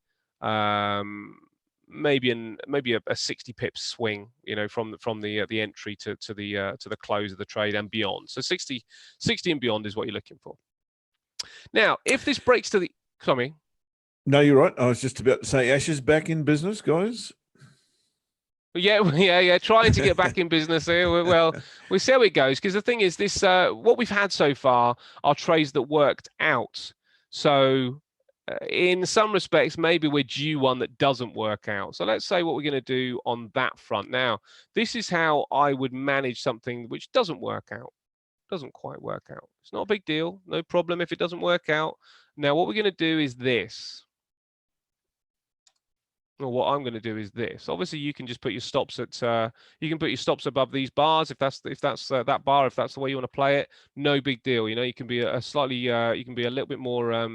maybe a 60 pip swing, from the entry to the close of the trade and beyond. So 60 and beyond is what you're looking for. Now, if this breaks to the, sorry. No, you're right. I was just about to say Ash is back in business, guys. Yeah. Trying to get back in business here. Well, we'll see how it goes, because the thing is, this what we've had so far are trades that worked out. So in some respects, maybe we're due one that doesn't work out. So let's say what we're going to do on that front. Now, this is how I would manage something which doesn't work out, doesn't quite work out. It's not a big deal, no problem if it doesn't work out. Now, what we're going to do is this. Well, what I'm going to do is this. Obviously, you can just put your stops at you can put your stops above these bars if that's that bar, if that's the way you want to play it. No big deal. You know, you can be a slightly you can be a little bit more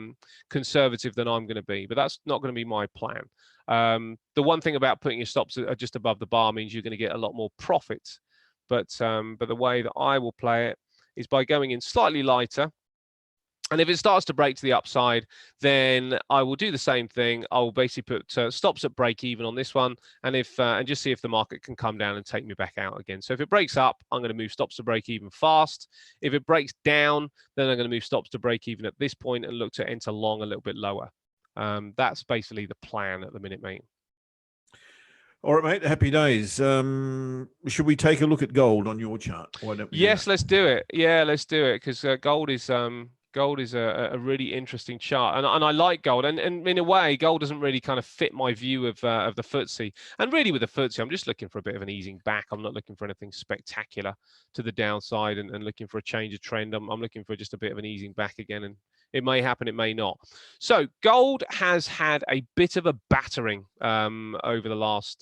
conservative than I'm going to be, but that's not going to be my plan. The one thing about putting your stops just above the bar means you're going to get a lot more profit. But the way that I will play it is by going in slightly lighter. And if it starts to break to the upside, then I will do the same thing. I will basically put stops at break even on this one, and and just see if the market can come down and take me back out again. So if it breaks up, I'm going to move stops to break even fast. If it breaks down, then I'm going to move stops to break even at this point and look to enter long a little bit lower. That's basically the plan at the minute, mate. All right, mate. Happy days. Should we take a look at gold on your chart? Why don't we? Yes, let's do it. Yeah, let's do it, because gold is a really interesting chart, and I like gold, and in a way, gold doesn't really kind of fit my view of the FTSE. And really, with the FTSE, I'm just looking for a bit of an easing back. I'm not looking for anything spectacular to the downside, and looking for a change of trend. I'm looking for just a bit of an easing back again, and it may happen, it may not. So gold has had a bit of a battering over the last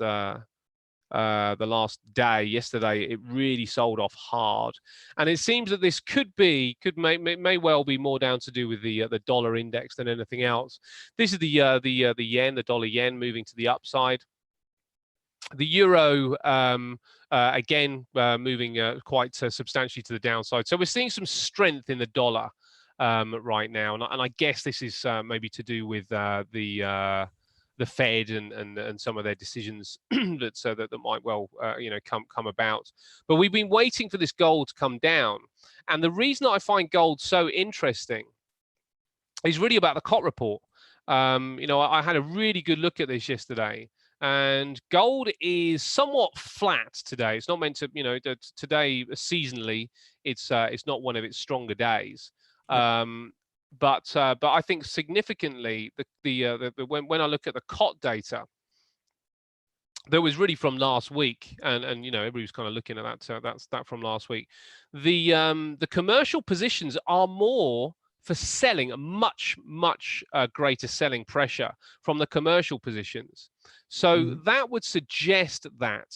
day. Yesterday, it really sold off hard, and it seems that this may well be more down to do with the dollar index than anything else. This is the yen, the dollar yen moving to the upside. The euro again moving quite substantially to the downside. So we're seeing some strength in the dollar right now, and I guess this is maybe to do with the Fed and some of their decisions that might well come about. But we've been waiting for this gold to come down, and the reason that I find gold so interesting is really about the COT report. I had a really good look at this yesterday, and gold is somewhat flat today. It's not meant to, today seasonally, it's not one of its stronger days. But I think significantly, when I look at the COT data, that was really from last week, and everybody was kind of looking at that from last week. The commercial positions are more for selling, a much greater selling pressure from the commercial positions. So that would suggest that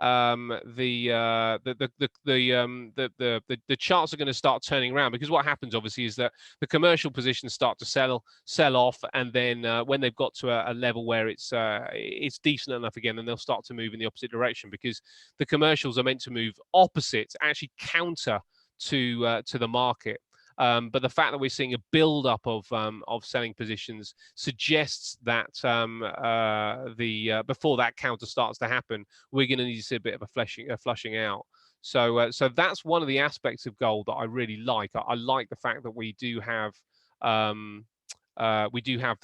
the charts are going to start turning around, because what happens obviously is that the commercial positions start to sell off, and then when they've got to a level where it's decent enough again, then they'll start to move in the opposite direction, because the commercials are meant to move opposite, actually counter to the market. But the fact that we're seeing a build-up of selling positions suggests that before that counter starts to happen, we're going to need to see a bit of a flushing out. So that's one of the aspects of gold that I really like. I like the fact that we do have the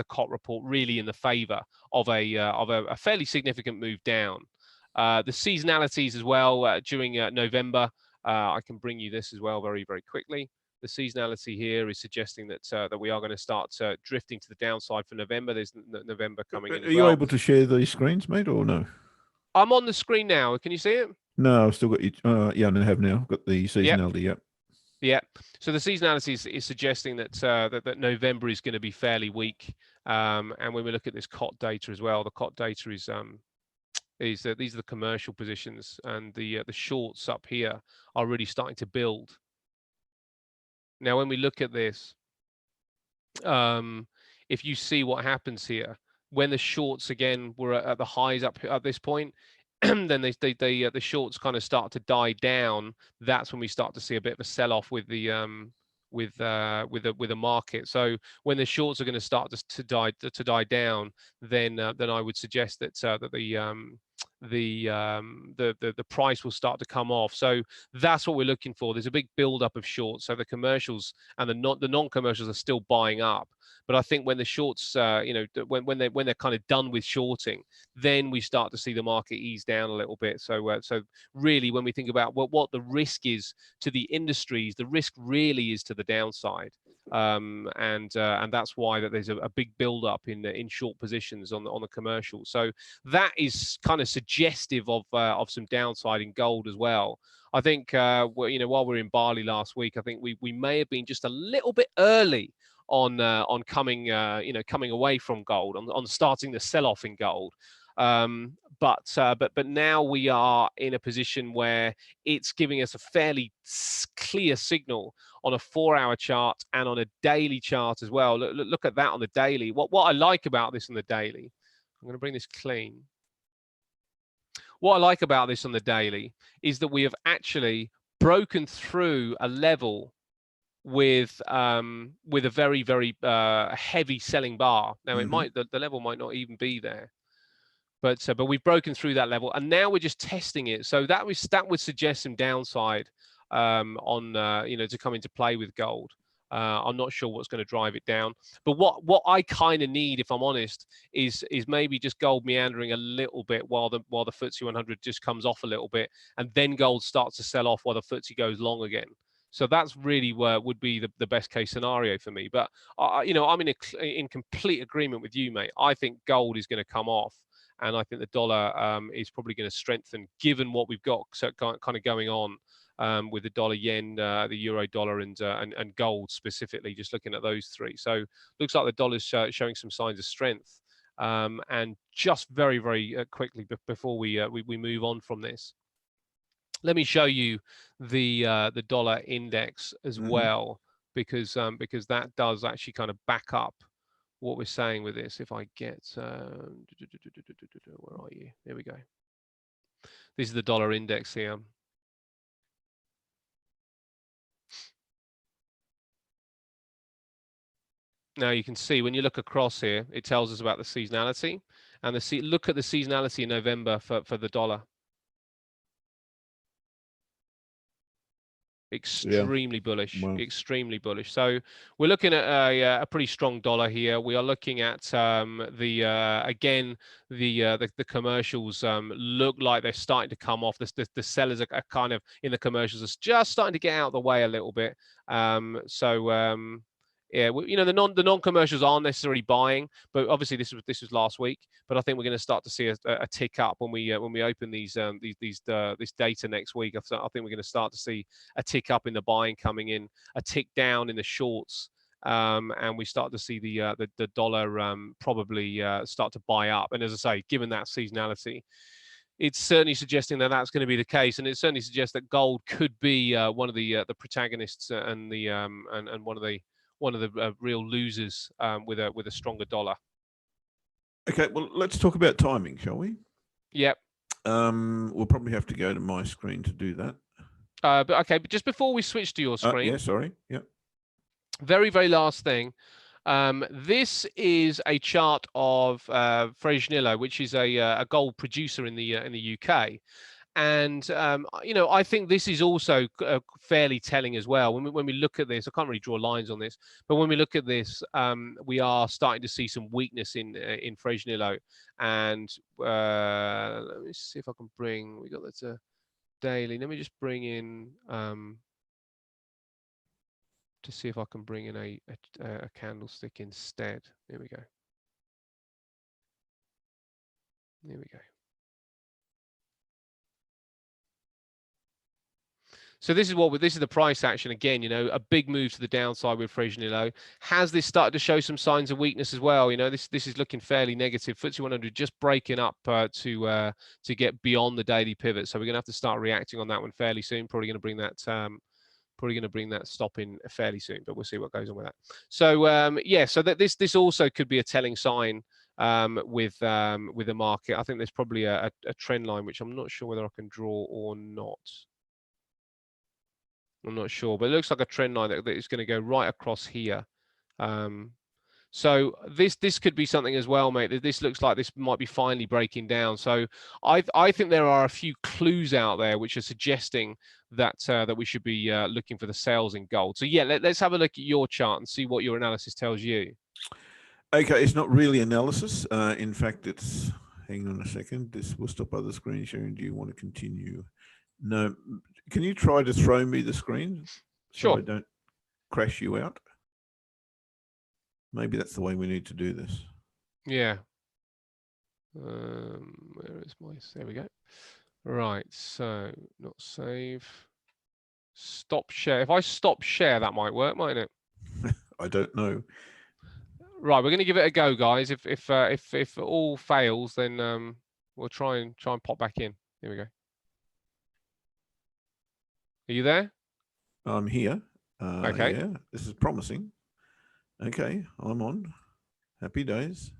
COT report really in the favor of a fairly significant move down. The seasonalities as well during November. I can bring you this as well very quickly. The seasonality here is suggesting that we are going to start drifting to the downside for November. There's November coming in. Are you able to share these screens, mate, or no? I'm on the screen now. Can you see it? No, I've still got you. Yeah, I have now. Got the seasonality. Yep. Yeah. So the seasonality is suggesting that that November is going to be fairly weak. And when we look at this COT data as well, the COT data is that these are the commercial positions, and the shorts up here are really starting to build. Now, when we look at this, if you see what happens here, when the shorts again were at the highs up at this point, then the shorts kind of start to die down. That's when we start to see a bit of a sell-off with the market. So when the shorts are going to start to die down, then I would suggest that the price will start to come off. So that's what we're looking for. There's a big build-up of shorts. So the commercials and the non-commercials are still buying up. But I think when the shorts, when they're kind of done with shorting, then we start to see the market ease down a little bit. So really, when we think about what the risk is to the industries, the risk really is to the downside. and that's why that there's a big build up in short positions on the commercial. So that is kind of suggestive of some downside in gold as well. I think while we were in Bali last week, I think we may have been just a little bit early on coming coming away from gold, on starting the sell off in gold. But now we are in a position where it's giving us a fairly clear signal on a 4-hour chart and on a daily chart as well. Look at that on the daily. What I like about this on the daily, I'm going to bring this clean. What I like about this on the daily is that we have actually broken through a level with a very, very heavy selling bar. Now it might, the level might not even be there, but we've broken through that level, and now we're just testing it. So that would suggest some downside on to come into play with gold. I'm not sure what's going to drive it down, but what I kind of need, if I'm honest, is maybe just gold meandering a little bit while the FTSE 100 just comes off a little bit, and then gold starts to sell off while the FTSE goes long again. So that's really where would be the best case scenario for me. But I'm in complete agreement with you, mate. I think gold is going to come off, and I think the dollar is probably going to strengthen, given what we've got kind of going on with the dollar yen, the euro dollar, and gold specifically. Just looking at those three, so looks like the dollar's showing some signs of strength. And just very, very quickly before we move on from this, let me show you the dollar index as well, because that does actually kind of back up what we're saying with this. If I get where are you? There we go. This is the dollar index here. Now you can see when you look across here, it tells us about the seasonality, and look at the seasonality in November for the dollar. Extremely bullish. Wow. Extremely bullish. So we're looking at a pretty strong dollar here. We are looking at again the commercials look like they're starting to come off. The sellers are kind of in the commercials are just starting to get out of the way a little bit. Yeah, the non-commercials aren't necessarily buying, but obviously this was last week. But I think we're going to start to see a tick up when we open this data next week. I think we're going to start to see a tick up in the buying coming in, a tick down in the shorts, and we start to see the dollar probably start to buy up. And as I say, given that seasonality, it's certainly suggesting that that's going to be the case, and it certainly suggests that gold could be one of the protagonists and one of the real losers with a stronger dollar. Okay, well, let's talk about timing, shall we? Yep. We'll probably have to go to my screen to do that. But just before we switch to your screen. Yeah, sorry. Yeah. Very, very last thing. This is a chart of Fresnillo, which is a gold producer in the UK. And I think this is also fairly telling as well. When we look at this, I can't really draw lines on this, but when we look at this, we are starting to see some weakness in Fresnillo. And let me see if I can bring. We got that daily. Let me just bring in to see if I can bring in a candlestick instead. There we go. There we go. So this is the price action again. A big move to the downside with Fresnillo. Has this started to show some signs of weakness as well? This is looking fairly negative. FTSE 100 just breaking up to get beyond the daily pivot. So we're going to have to start reacting on that one fairly soon. Probably going to bring that stop in fairly soon, but we'll see what goes on with that. So yeah, so that this also could be a telling sign with the market. I think there's probably a trend line which I'm not sure whether I can draw or not. I'm not sure, but it looks like a trend line that is going to go right across here. So this could be something as well, mate. This looks like this might be finally breaking down. So I think there are a few clues out there which are suggesting that that we should be looking for the sales in gold. So yeah, let's have a look at your chart and see what your analysis tells you. Okay, it's not really analysis. In fact, it's, hang on a second. This will stop other screen sharing. Do you want to continue? No. Can you try to throw me the screen? Sure. So I don't crash you out. Maybe that's the way we need to do this. Yeah. Where is my? There we go. Right. So not save. Stop share. If I stop share, that might work, mightn't it? I don't know. Right. We're going to give it a go, guys. If it all fails, then we'll try and pop back in. Here we go. Are you there? I'm here. Okay. Yeah, this is promising. Okay, I'm on. Happy days.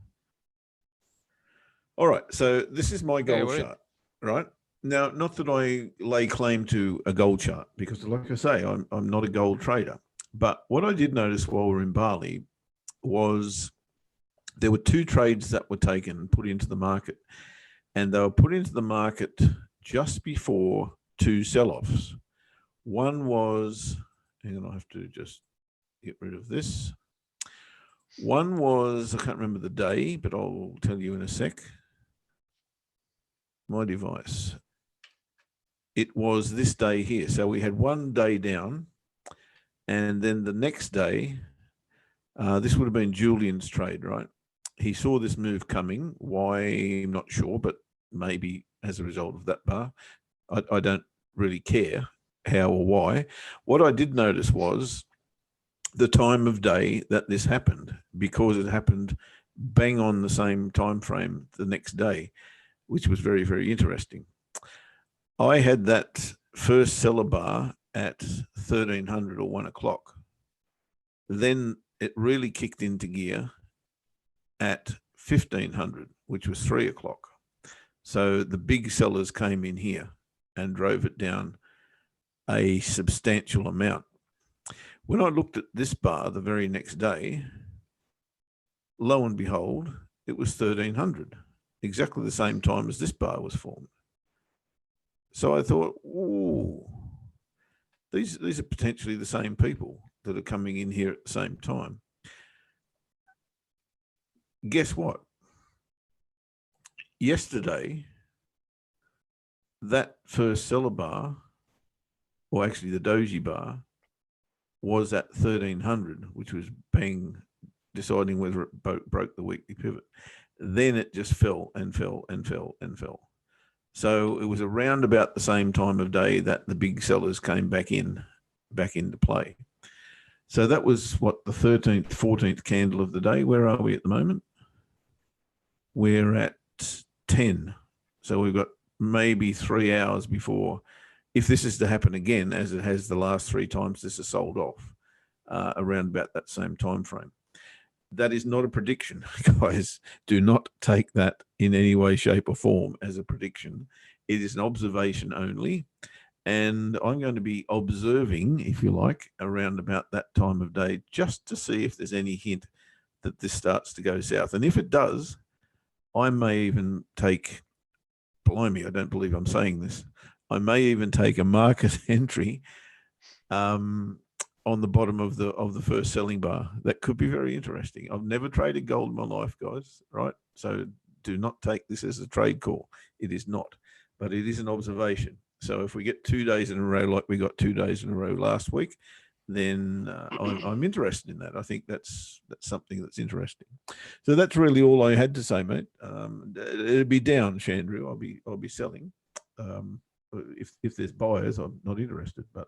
All right, so this is my gold chart, right? Now, not that I lay claim to a gold chart, because like I say, I'm not a gold trader. But what I did notice while we were in Bali was there were two trades that were taken, put into the market, and they were put into the market just before two sell-offs. One was, hang on, I have to just get rid of this. One was, I can't remember the day, but I'll tell you in a sec. My device. It was this day here. So we had one day down, and then the next day, this would have been Julian's trade, right? He saw this move coming. Why, I'm not sure, but maybe as a result of that bar. I don't really care how or why. What I did notice was the time of day that this happened, because it happened bang on the same time frame the next day, which was very, very interesting. I had that first seller bar at 1300 or 1 o'clock. Then it really kicked into gear at 1500, which was 3 o'clock. So the big sellers came in here and drove it down a substantial amount. When I looked at this bar the very next day, lo and behold, it was 1300, exactly the same time as this bar was formed. So I thought, ooh, these are potentially the same people that are coming in here at the same time. Guess what? Yesterday, that first seller bar, or actually the doji bar, was at 1300, which was bang, deciding whether it broke the weekly pivot. Then it just fell and fell and fell and fell. So it was around about the same time of day that the big sellers came back into play. So that was what, the 13th, 14th candle of the day. Where are we at the moment? We're at 10. So we've got maybe 3 hours before, if this is to happen again, as it has the last 3 times this has sold off, around about that same time frame. That is not a prediction, guys. Do not take that in any way, shape, or form as a prediction. It is an observation only. And I'm going to be observing, if you like, around about that time of day, just to see if there's any hint that this starts to go south. And if it does, I may even take, blimey, I don't believe I'm saying this, I may even take a market entry on the bottom of the first selling bar. That could be very interesting. I've never traded gold in my life, guys, right? So do not take this as a trade call. It is not, but it is an observation. So if we get 2 days in a row, like we got 2 days in a row last week, then I'm interested in that. I think that's something that's interesting. So that's really all I had to say, mate. It'll be down, Chandru. I'll be selling. If there's buyers, I'm not interested, but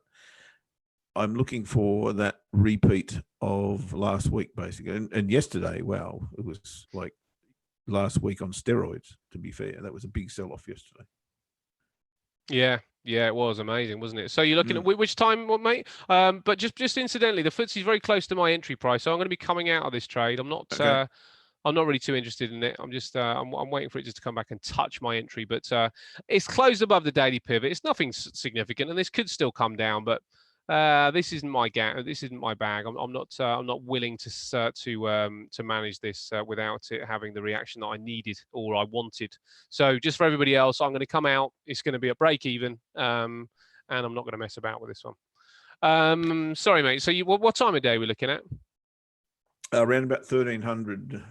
I'm looking for that repeat of last week, basically. And yesterday, wow, it was like last week on steroids, to be fair. That was a big sell-off yesterday. Yeah, it was amazing, wasn't it? So you're looking at which time, mate? But just incidentally, the FTSE is very close to my entry price, so I'm going to be coming out of this trade. I'm not. Okay. I'm not really too interested in it. I'm just. I'm waiting for it just to come back and touch my entry, but it's closed above the daily pivot. It's nothing significant, and this could still come down, but this isn't my this isn't my bag. I'm not willing to manage this without it having the reaction that I needed or I wanted. So just for everybody else, I'm going to come out. It's going to be a break even, and I'm not going to mess about with this one. Sorry, mate. So what time of day are we looking at? Around about 1300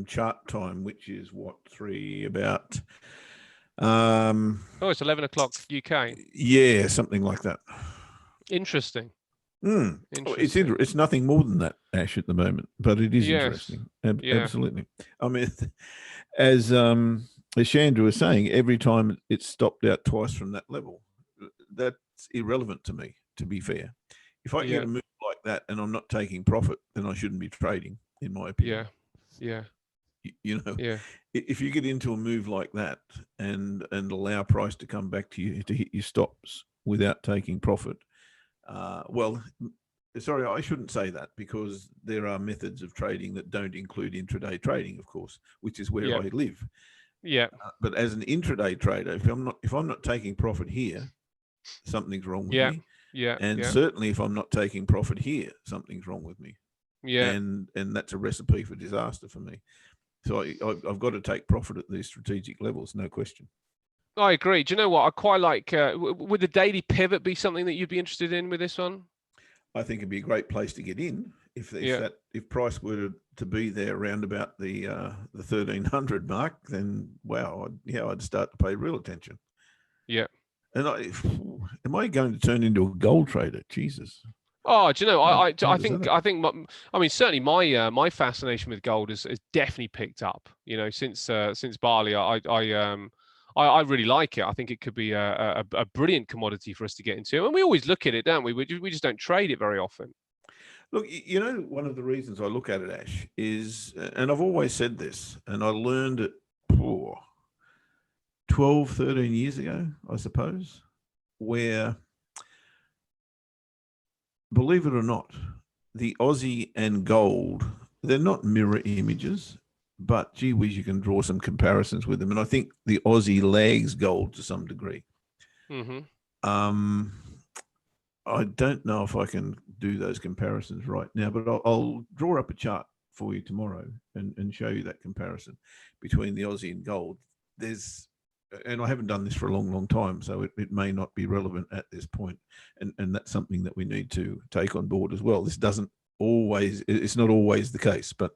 chart time, which is what, about. Oh, it's 11 o'clock UK. Yeah, something like that. Interesting. Oh, Interesting. it's nothing more than that, Ash, at the moment, but it is Yes. interesting. Yeah. Absolutely. I mean, as Chandra was saying, every time it's stopped out twice from that level, that's irrelevant to me. To be fair, if I can get Yeah. a move like that and I'm not taking profit, then I shouldn't be trading, in my Yeah. opinion. Yeah. You know, Yeah. if you get into a move like that and allow price to come back to you to hit your stops without taking profit, well, sorry, I shouldn't say that, because there are methods of trading that don't include intraday trading, of course, which is where Yeah. I live. Yeah. But as an intraday trader, if I'm not taking profit here, something's wrong with Yeah. me. Yeah. And Yeah. certainly if I'm not taking profit here, something's wrong with me. Yeah. And that's a recipe for disaster for me. So I've got to take profit at these strategic levels, no question. I agree. Do you know what? I quite like. Would the daily pivot be something that you'd be interested in with this one? I think it'd be a great place to get in Yeah. if price were to be there around about the 1300 mark, then wow, I'd start to pay real attention. Yeah. And am I going to turn into a gold trader? Jesus, Oh, do you know? how I does that think happen? I mean certainly my fascination with gold has definitely picked up. You know, since Bali, I really like it. I think it could be a brilliant commodity for us to get into, and we always look at it, don't we? We just don't trade it very often. Look, one of the reasons I look at it, Ash, is, and I've always said this, and I learned it oh, 12, 13 years ago, I suppose, where, believe it or not, the Aussie and gold, they're not mirror images, but gee whiz, you can draw some comparisons with them. And I think the Aussie lags gold to some degree. Hmm. Um, I don't know if I can do those comparisons right now, but I'll draw up a chart for you tomorrow and show you that comparison between the Aussie and gold. And I haven't done this for a long, long time, so it may not be relevant at this point, and that's something that we need to take on board as well. It's not always the case, but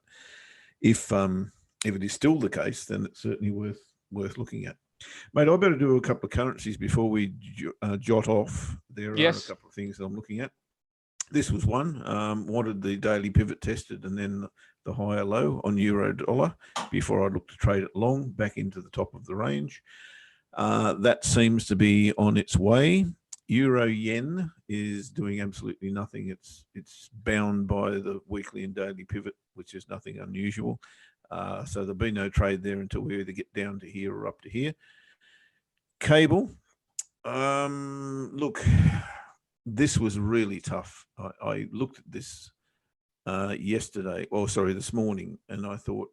if it is still the case, then it's certainly worth looking at. Mate, I better do a couple of currencies before we jot off. There are a Yes. couple of things that I'm looking at. This was one. Wanted the daily pivot tested and then the higher low on euro dollar before I look to trade it long back into the top of the range. That seems to be on its way. Euro yen is doing absolutely nothing. It's bound by the weekly and daily pivot, which is nothing unusual. So there'll be no trade there until we either get down to here or up to here. Cable. Look, this was really tough. I looked at this this morning, and I thought,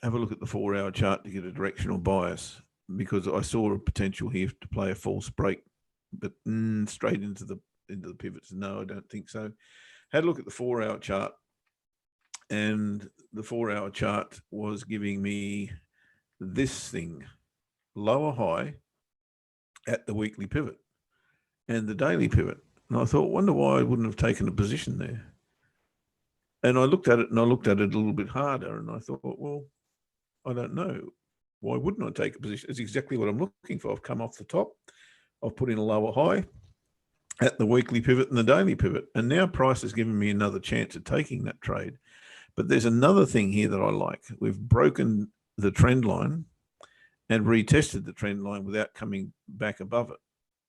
have a look at the 4-hour chart to get a directional bias, because I saw a potential here to play a false break, but straight into the pivots. No, I don't think so. Had a look at the 4-hour chart, and the 4-hour chart was giving me this thing, lower high at the weekly pivot and the daily pivot. And I thought, wonder why I wouldn't have taken a position there. And I looked at it a little bit harder, and I thought, well, I don't know. Why wouldn't I take a position? It's exactly what I'm looking for. I've come off the top. I've put in a lower high at the weekly pivot and the daily pivot. And now price has given me another chance at taking that trade. But there's another thing here that I like. We've broken the trend line and retested the trend line without coming back above it.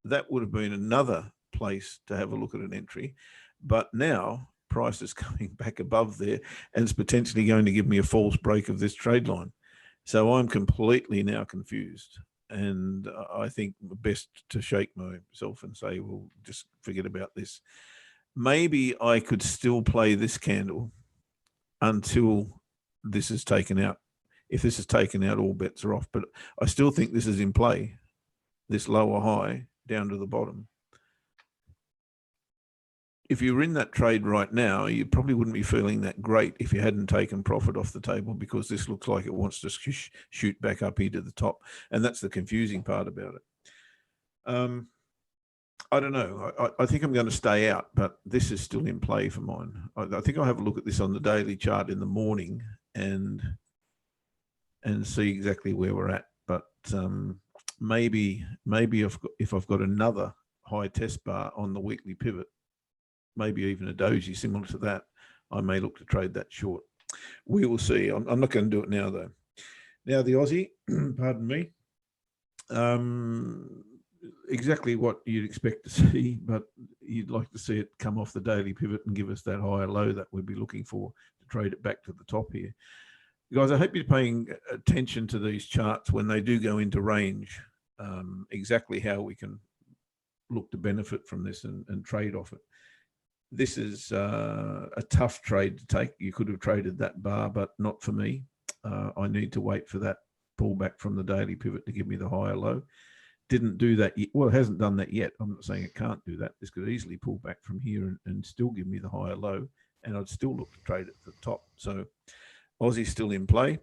That would have been another place to have a look at an entry. But now price is coming back above there and it's potentially going to give me a false break of this trade line. So I'm completely now confused. And I think best to shake myself and say, well, just forget about this. Maybe I could still play this candle until this is taken out. If this is taken out, all bets are off. But I still think this is in play, this lower high down to the bottom. If you were in that trade right now, you probably wouldn't be feeling that great if you hadn't taken profit off the table, because this looks like it wants to shoot back up here to the top. And that's the confusing part about it. I don't know. I think I'm going to stay out, but this is still in play for mine. I think I'll have a look at this on the daily chart in the morning and see exactly where we're at. But maybe if I've got another high test bar on the weekly pivot, maybe even a doji similar to that, I may look to trade that short. We will see. I'm not going to do it now, though. Now, the Aussie, pardon me, exactly what you'd expect to see, but you'd like to see it come off the daily pivot and give us that higher low that we'd be looking for to trade it back to the top here. Guys, I hope you're paying attention to these charts when they do go into range, exactly how we can look to benefit from this and trade off it. This is a tough trade to take. You could have traded that bar, but not for me. I need to wait for that pullback from the daily pivot to give me the higher low. Didn't do that yet. Well, it hasn't done that yet. I'm not saying it can't do that. This could easily pull back from here and still give me the higher low, and I'd still look to trade it for the top. So Aussie still in play.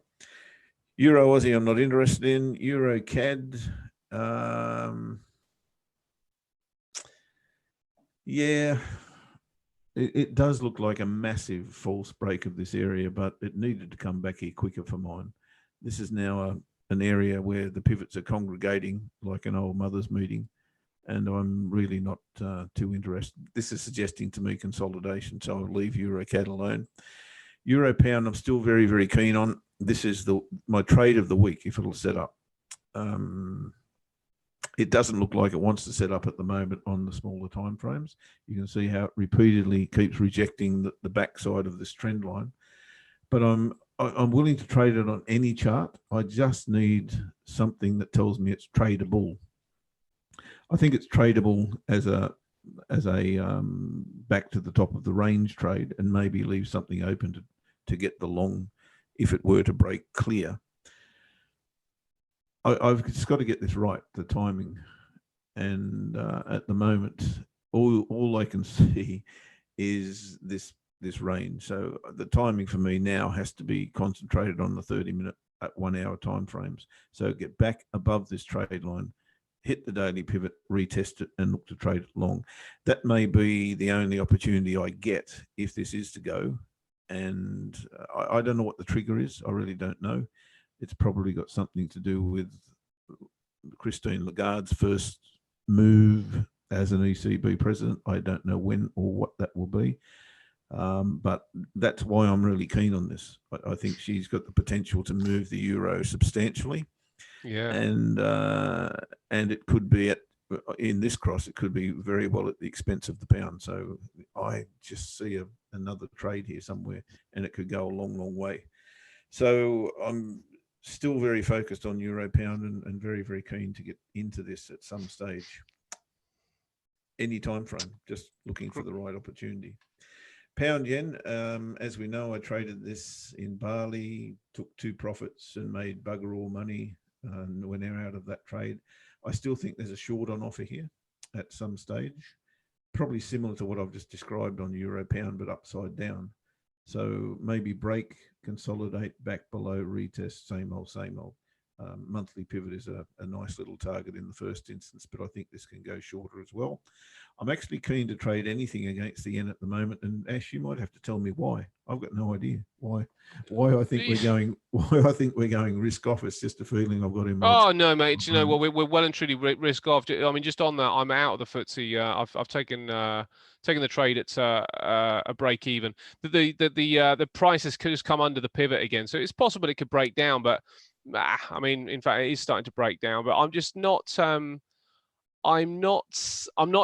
Euro Aussie I'm not interested in. Euro CAD, yeah, it does look like a massive false break of this area, but it needed to come back here quicker for mine. This is now an area where the pivots are congregating like an old mother's meeting, and I'm really not too interested. This is suggesting to me consolidation, so I'll leave Euro CAD alone. Euro pound, I'm still very, very keen on. This is my trade of the week if it'll set up. It doesn't look like it wants to set up at the moment on the smaller time frames. You can see how it repeatedly keeps rejecting the backside of this trend line. But I'm willing to trade it on any chart. I just need something that tells me it's tradable. I think it's tradable as a back to the top of the range trade, and maybe leave something open to get the long if it were to break clear. I've just got to get this right, the timing. And at the moment, all I can see is this range. So the timing for me now has to be concentrated on the 30-minute at 1 hour time frames. So get back above this trade line, hit the daily pivot, retest it, and look to trade it long. That may be the only opportunity I get if this is to go. And I don't know what the trigger is. I really don't know. It's probably got something to do with Christine Lagarde's first move as an ECB president. I don't know when or what that will be. But that's why I'm really keen on this. I think she's got the potential to move the euro substantially. Yeah. And it could be in this cross, it could be very well at the expense of the pound. So I just see another trade here somewhere, and it could go a long, long way. So I'm still very focused on euro pound and very, very keen to get into this at some stage. Any time frame, just looking for the right opportunity. Pound yen, as we know, I traded this in Bali, took 2 profits and made bugger all money, and we're now out of that trade. I still think there's a short on offer here at some stage, probably similar to what I've just described on euro pound, but upside down. So maybe break, consolidate, back below, retest, same old, same old. Monthly pivot is a nice little target in the first instance, but I think this can go shorter as well. I'm actually keen to trade anything against the yen at the moment, and Ash, you might have to tell me why. I've got no idea why I think we're going risk off. It's just a feeling I've got in my. Oh no, mate. You know, well, we're well and truly risk off. I mean, just on that, I'm out of the FTSE. I've taken the trade at a break even. The price has just come under the pivot again, so it's possible it could break down. But I mean, in fact, it is starting to break down. But I'm just not. I'm not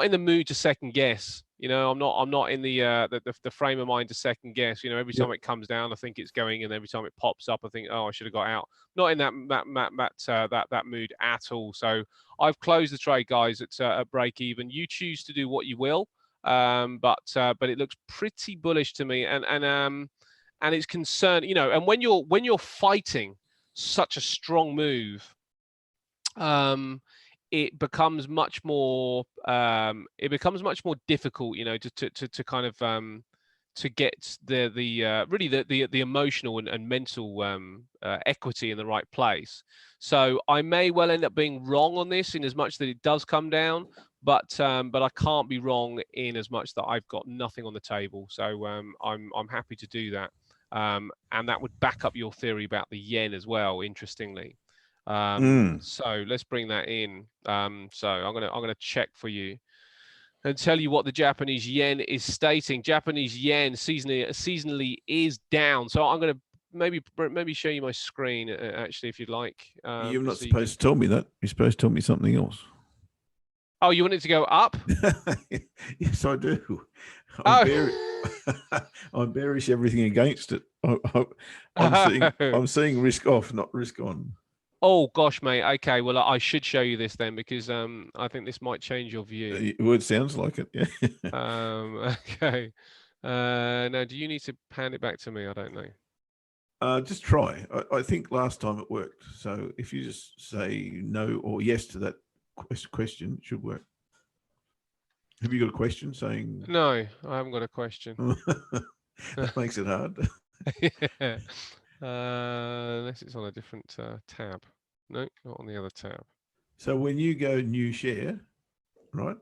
in the mood to second guess. You know, I'm not in the frame of mind to second guess. You know, every time it comes down, I think it's going, and every time it pops up, I think, oh, I should have got out. Not in that mood at all. So I've closed the trade, guys, at break even. You choose to do what you will, but it looks pretty bullish to me, and it's concerned. You know, and when you're fighting such a strong move, it becomes much more difficult, you know, to kind of to get the emotional and mental equity in the right place. So I may well end up being wrong on this in as much that it does come down, but I can't be wrong in as much that I've got nothing on the table. So I'm happy to do that, and that would back up your theory about the yen as well, interestingly. So let's bring that in. So I'm gonna check for you. and tell you what the Japanese yen is stating. Japanese yen seasonally is down. So I'm going to maybe show you my screen actually, if you'd like. You're not supposed to tell me that. You're supposed to tell me something else. Oh, you want it to go up? Yes, I do. Oh. I'm bearish everything against it. I'm seeing risk off, not risk on. Oh gosh, mate. Okay, well, I should show you this then, because I think this might change your view. Well, it sounds like it. Yeah. Okay. Now, do you need to hand it back to me? I don't know. Just try. I think last time it worked. So if you just say no or yes to that question, it should work. Have you got a question saying? No, I haven't got a question. That makes it hard. Yeah. Unless it's on a different tab. No, not on the other tab. So when you go new share, right?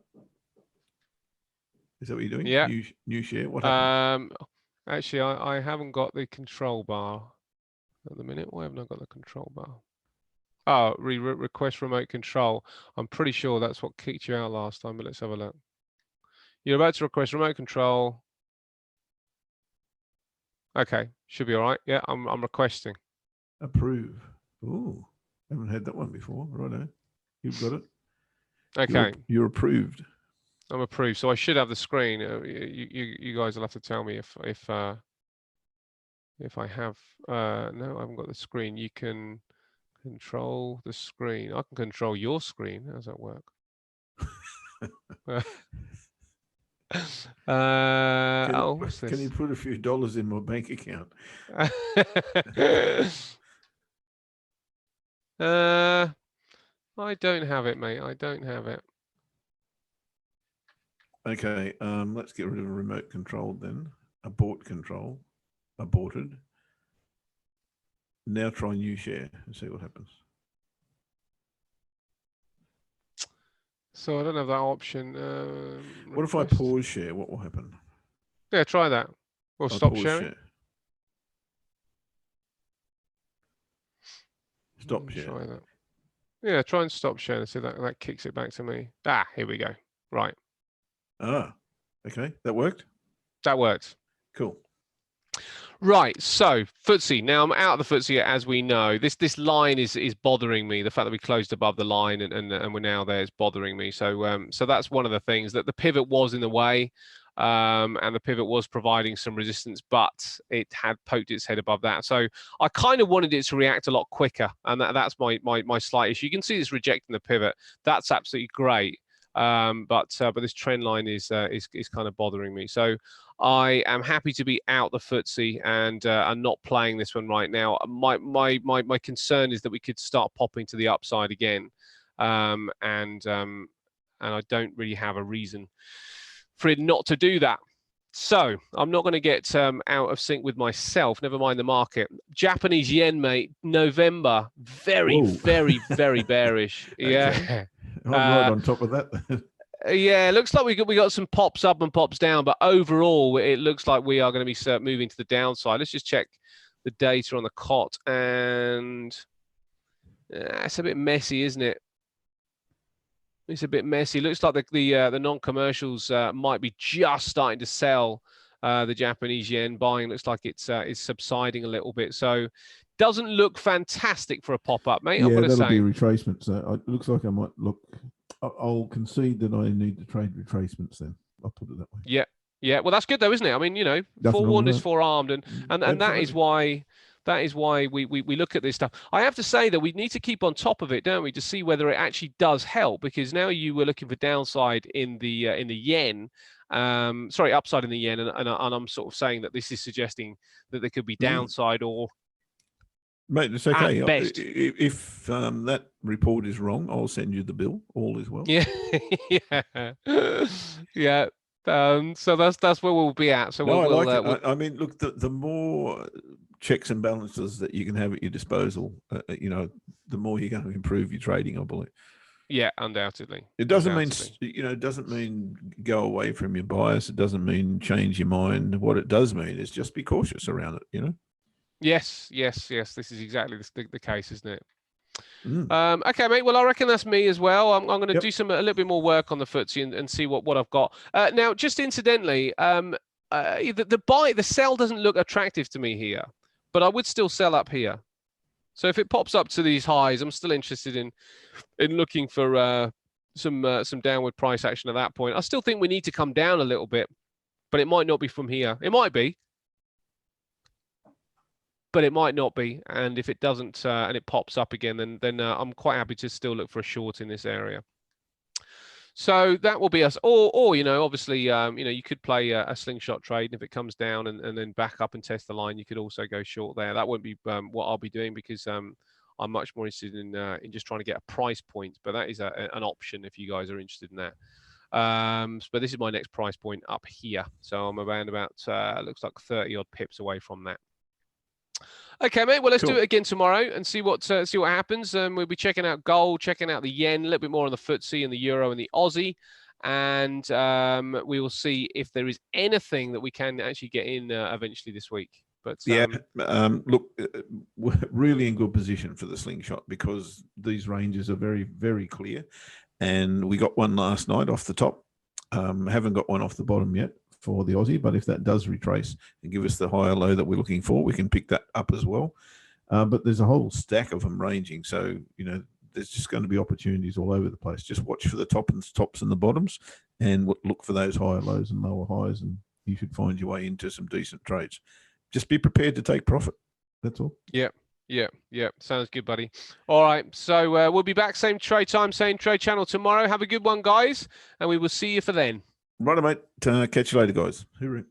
Is that what you're doing? Yeah. New share. What happens? Actually, I haven't got the control bar at the minute. Why haven't I got the control bar? Oh, request remote control. I'm pretty sure that's what kicked you out last time, but let's have a look. You're about to request remote control. Okay, should be all right. Yeah, I'm requesting. Approve. Oh, haven't had that one before. Righto, you've got it. Okay, you're approved. I'm approved. So I should have the screen. You guys will have to tell me if I have. No, I haven't got the screen. You can control the screen. I can control your screen. How does that work? What's this? Can you put a few dollars in my bank account? I don't have it, mate. I don't have it. Okay, let's get rid of remote control then. Abort control. Aborted. Now try new share and see what happens. So I don't have that option. What if I pause share? What will happen? Yeah, try that. Or stop sharing. Share. Stop share. Try that. Yeah, try and stop sharing. See that kicks it back to me. Ah, here we go. Right. Ah, okay. That worked? That worked. Cool. Right, so FTSE. Now I'm out of the FTSE, as we know. This line is bothering me. The fact that we closed above the line and we're now there is bothering me. So so that's one of the things, that the pivot was in the way, and the pivot was providing some resistance, but it had poked its head above that. So I kind of wanted it to react a lot quicker, and that's my slight issue. You can see this rejecting the pivot. That's absolutely great. But this trend line is kind of bothering me. So I am happy to be out the FTSE and not playing this one right now. My concern is that we could start popping to the upside again, and I don't really have a reason for it not to do that. So I'm not going to get out of sync with myself. Never mind the market. Japanese yen, mate. November, very bearish. Yeah. I'm right on top of that. Yeah, it looks like we got some pops up and pops down, but overall, it looks like we are going to be moving to the downside. Let's just check the data on the COT, and it's a bit messy, isn't it? It's a bit messy. Looks like the non-commercials might be just starting to sell the Japanese yen. Buying looks like it's subsiding a little bit. So doesn't look fantastic for a pop-up, mate. Yeah, I'm that'll be retracements. It looks like I might look. I'll concede that I need to trade retracements. Then I'll put it that way. Yeah, yeah. Well, that's good though, isn't it? I mean, you know, forewarned is forearmed, and that is why. That is why we look at this stuff. I have to say that we need to keep on top of it, don't we, to see whether it actually does help. Because now you were looking for downside in the yen, sorry, upside in the yen, and I'm sort of saying that this is suggesting that there could be downside or. Mate, it's okay. At best. If that report is wrong, I'll send you the bill. All is well. Yeah, yeah, yeah. So that's where we'll be at. So no, I like it. I mean, look, the more checks and balances that you can have at your disposal, you know, the more you're going to improve your trading, I believe. Yeah, undoubtedly. It doesn't mean, you know, it doesn't mean go away from your bias. It doesn't mean change your mind. What it does mean is just be cautious around it, you know? Yes, yes, yes. This is exactly the case, isn't it? Okay, mate. Well, I reckon that's me as well. I'm going to Yep. do a little bit more work on the FTSE and see what I've got. Now, just incidentally, the sell doesn't look attractive to me here, but I would still sell up here. So if it pops up to these highs, I'm still interested in looking for some downward price action at that point. I still think we need to come down a little bit, but it might not be from here. It might be, but it might not be. And if it doesn't and it pops up again, then I'm quite happy to still look for a short in this area. So that will be us. Or obviously, you could play a slingshot trade. And if it comes down and then back up and test the line, you could also go short there. That won't be what I'll be doing, because I'm much more interested in just trying to get a price point. But that is an option if you guys are interested in that. But this is my next price point up here. So I'm around about looks like 30 odd pips away from that. Okay, mate. Well, let's do it again tomorrow and see what happens. We'll be checking out gold, checking out the yen, a little bit more on the FTSE and the euro and the Aussie, and we will see if there is anything that we can actually get in eventually this week. But look, we're really in good position for the slingshot, because these ranges are very, very clear, and we got one last night off the top. Haven't got one off the bottom yet for the Aussie, but if that does retrace and give us the higher low that we're looking for, we can pick that up as well. But there's a whole stack of them ranging, so there's just going to be opportunities all over the place. Just watch for the tops and the bottoms, and look for those higher lows and lower highs, and you should find your way into some decent trades. Just be prepared to take profit. That's all. Yeah. Sounds good, buddy. All right, so we'll be back same trade time, same trade channel tomorrow. Have a good one, guys, and we will see you for then. Right, mate. Catch you later, guys. Hooroo.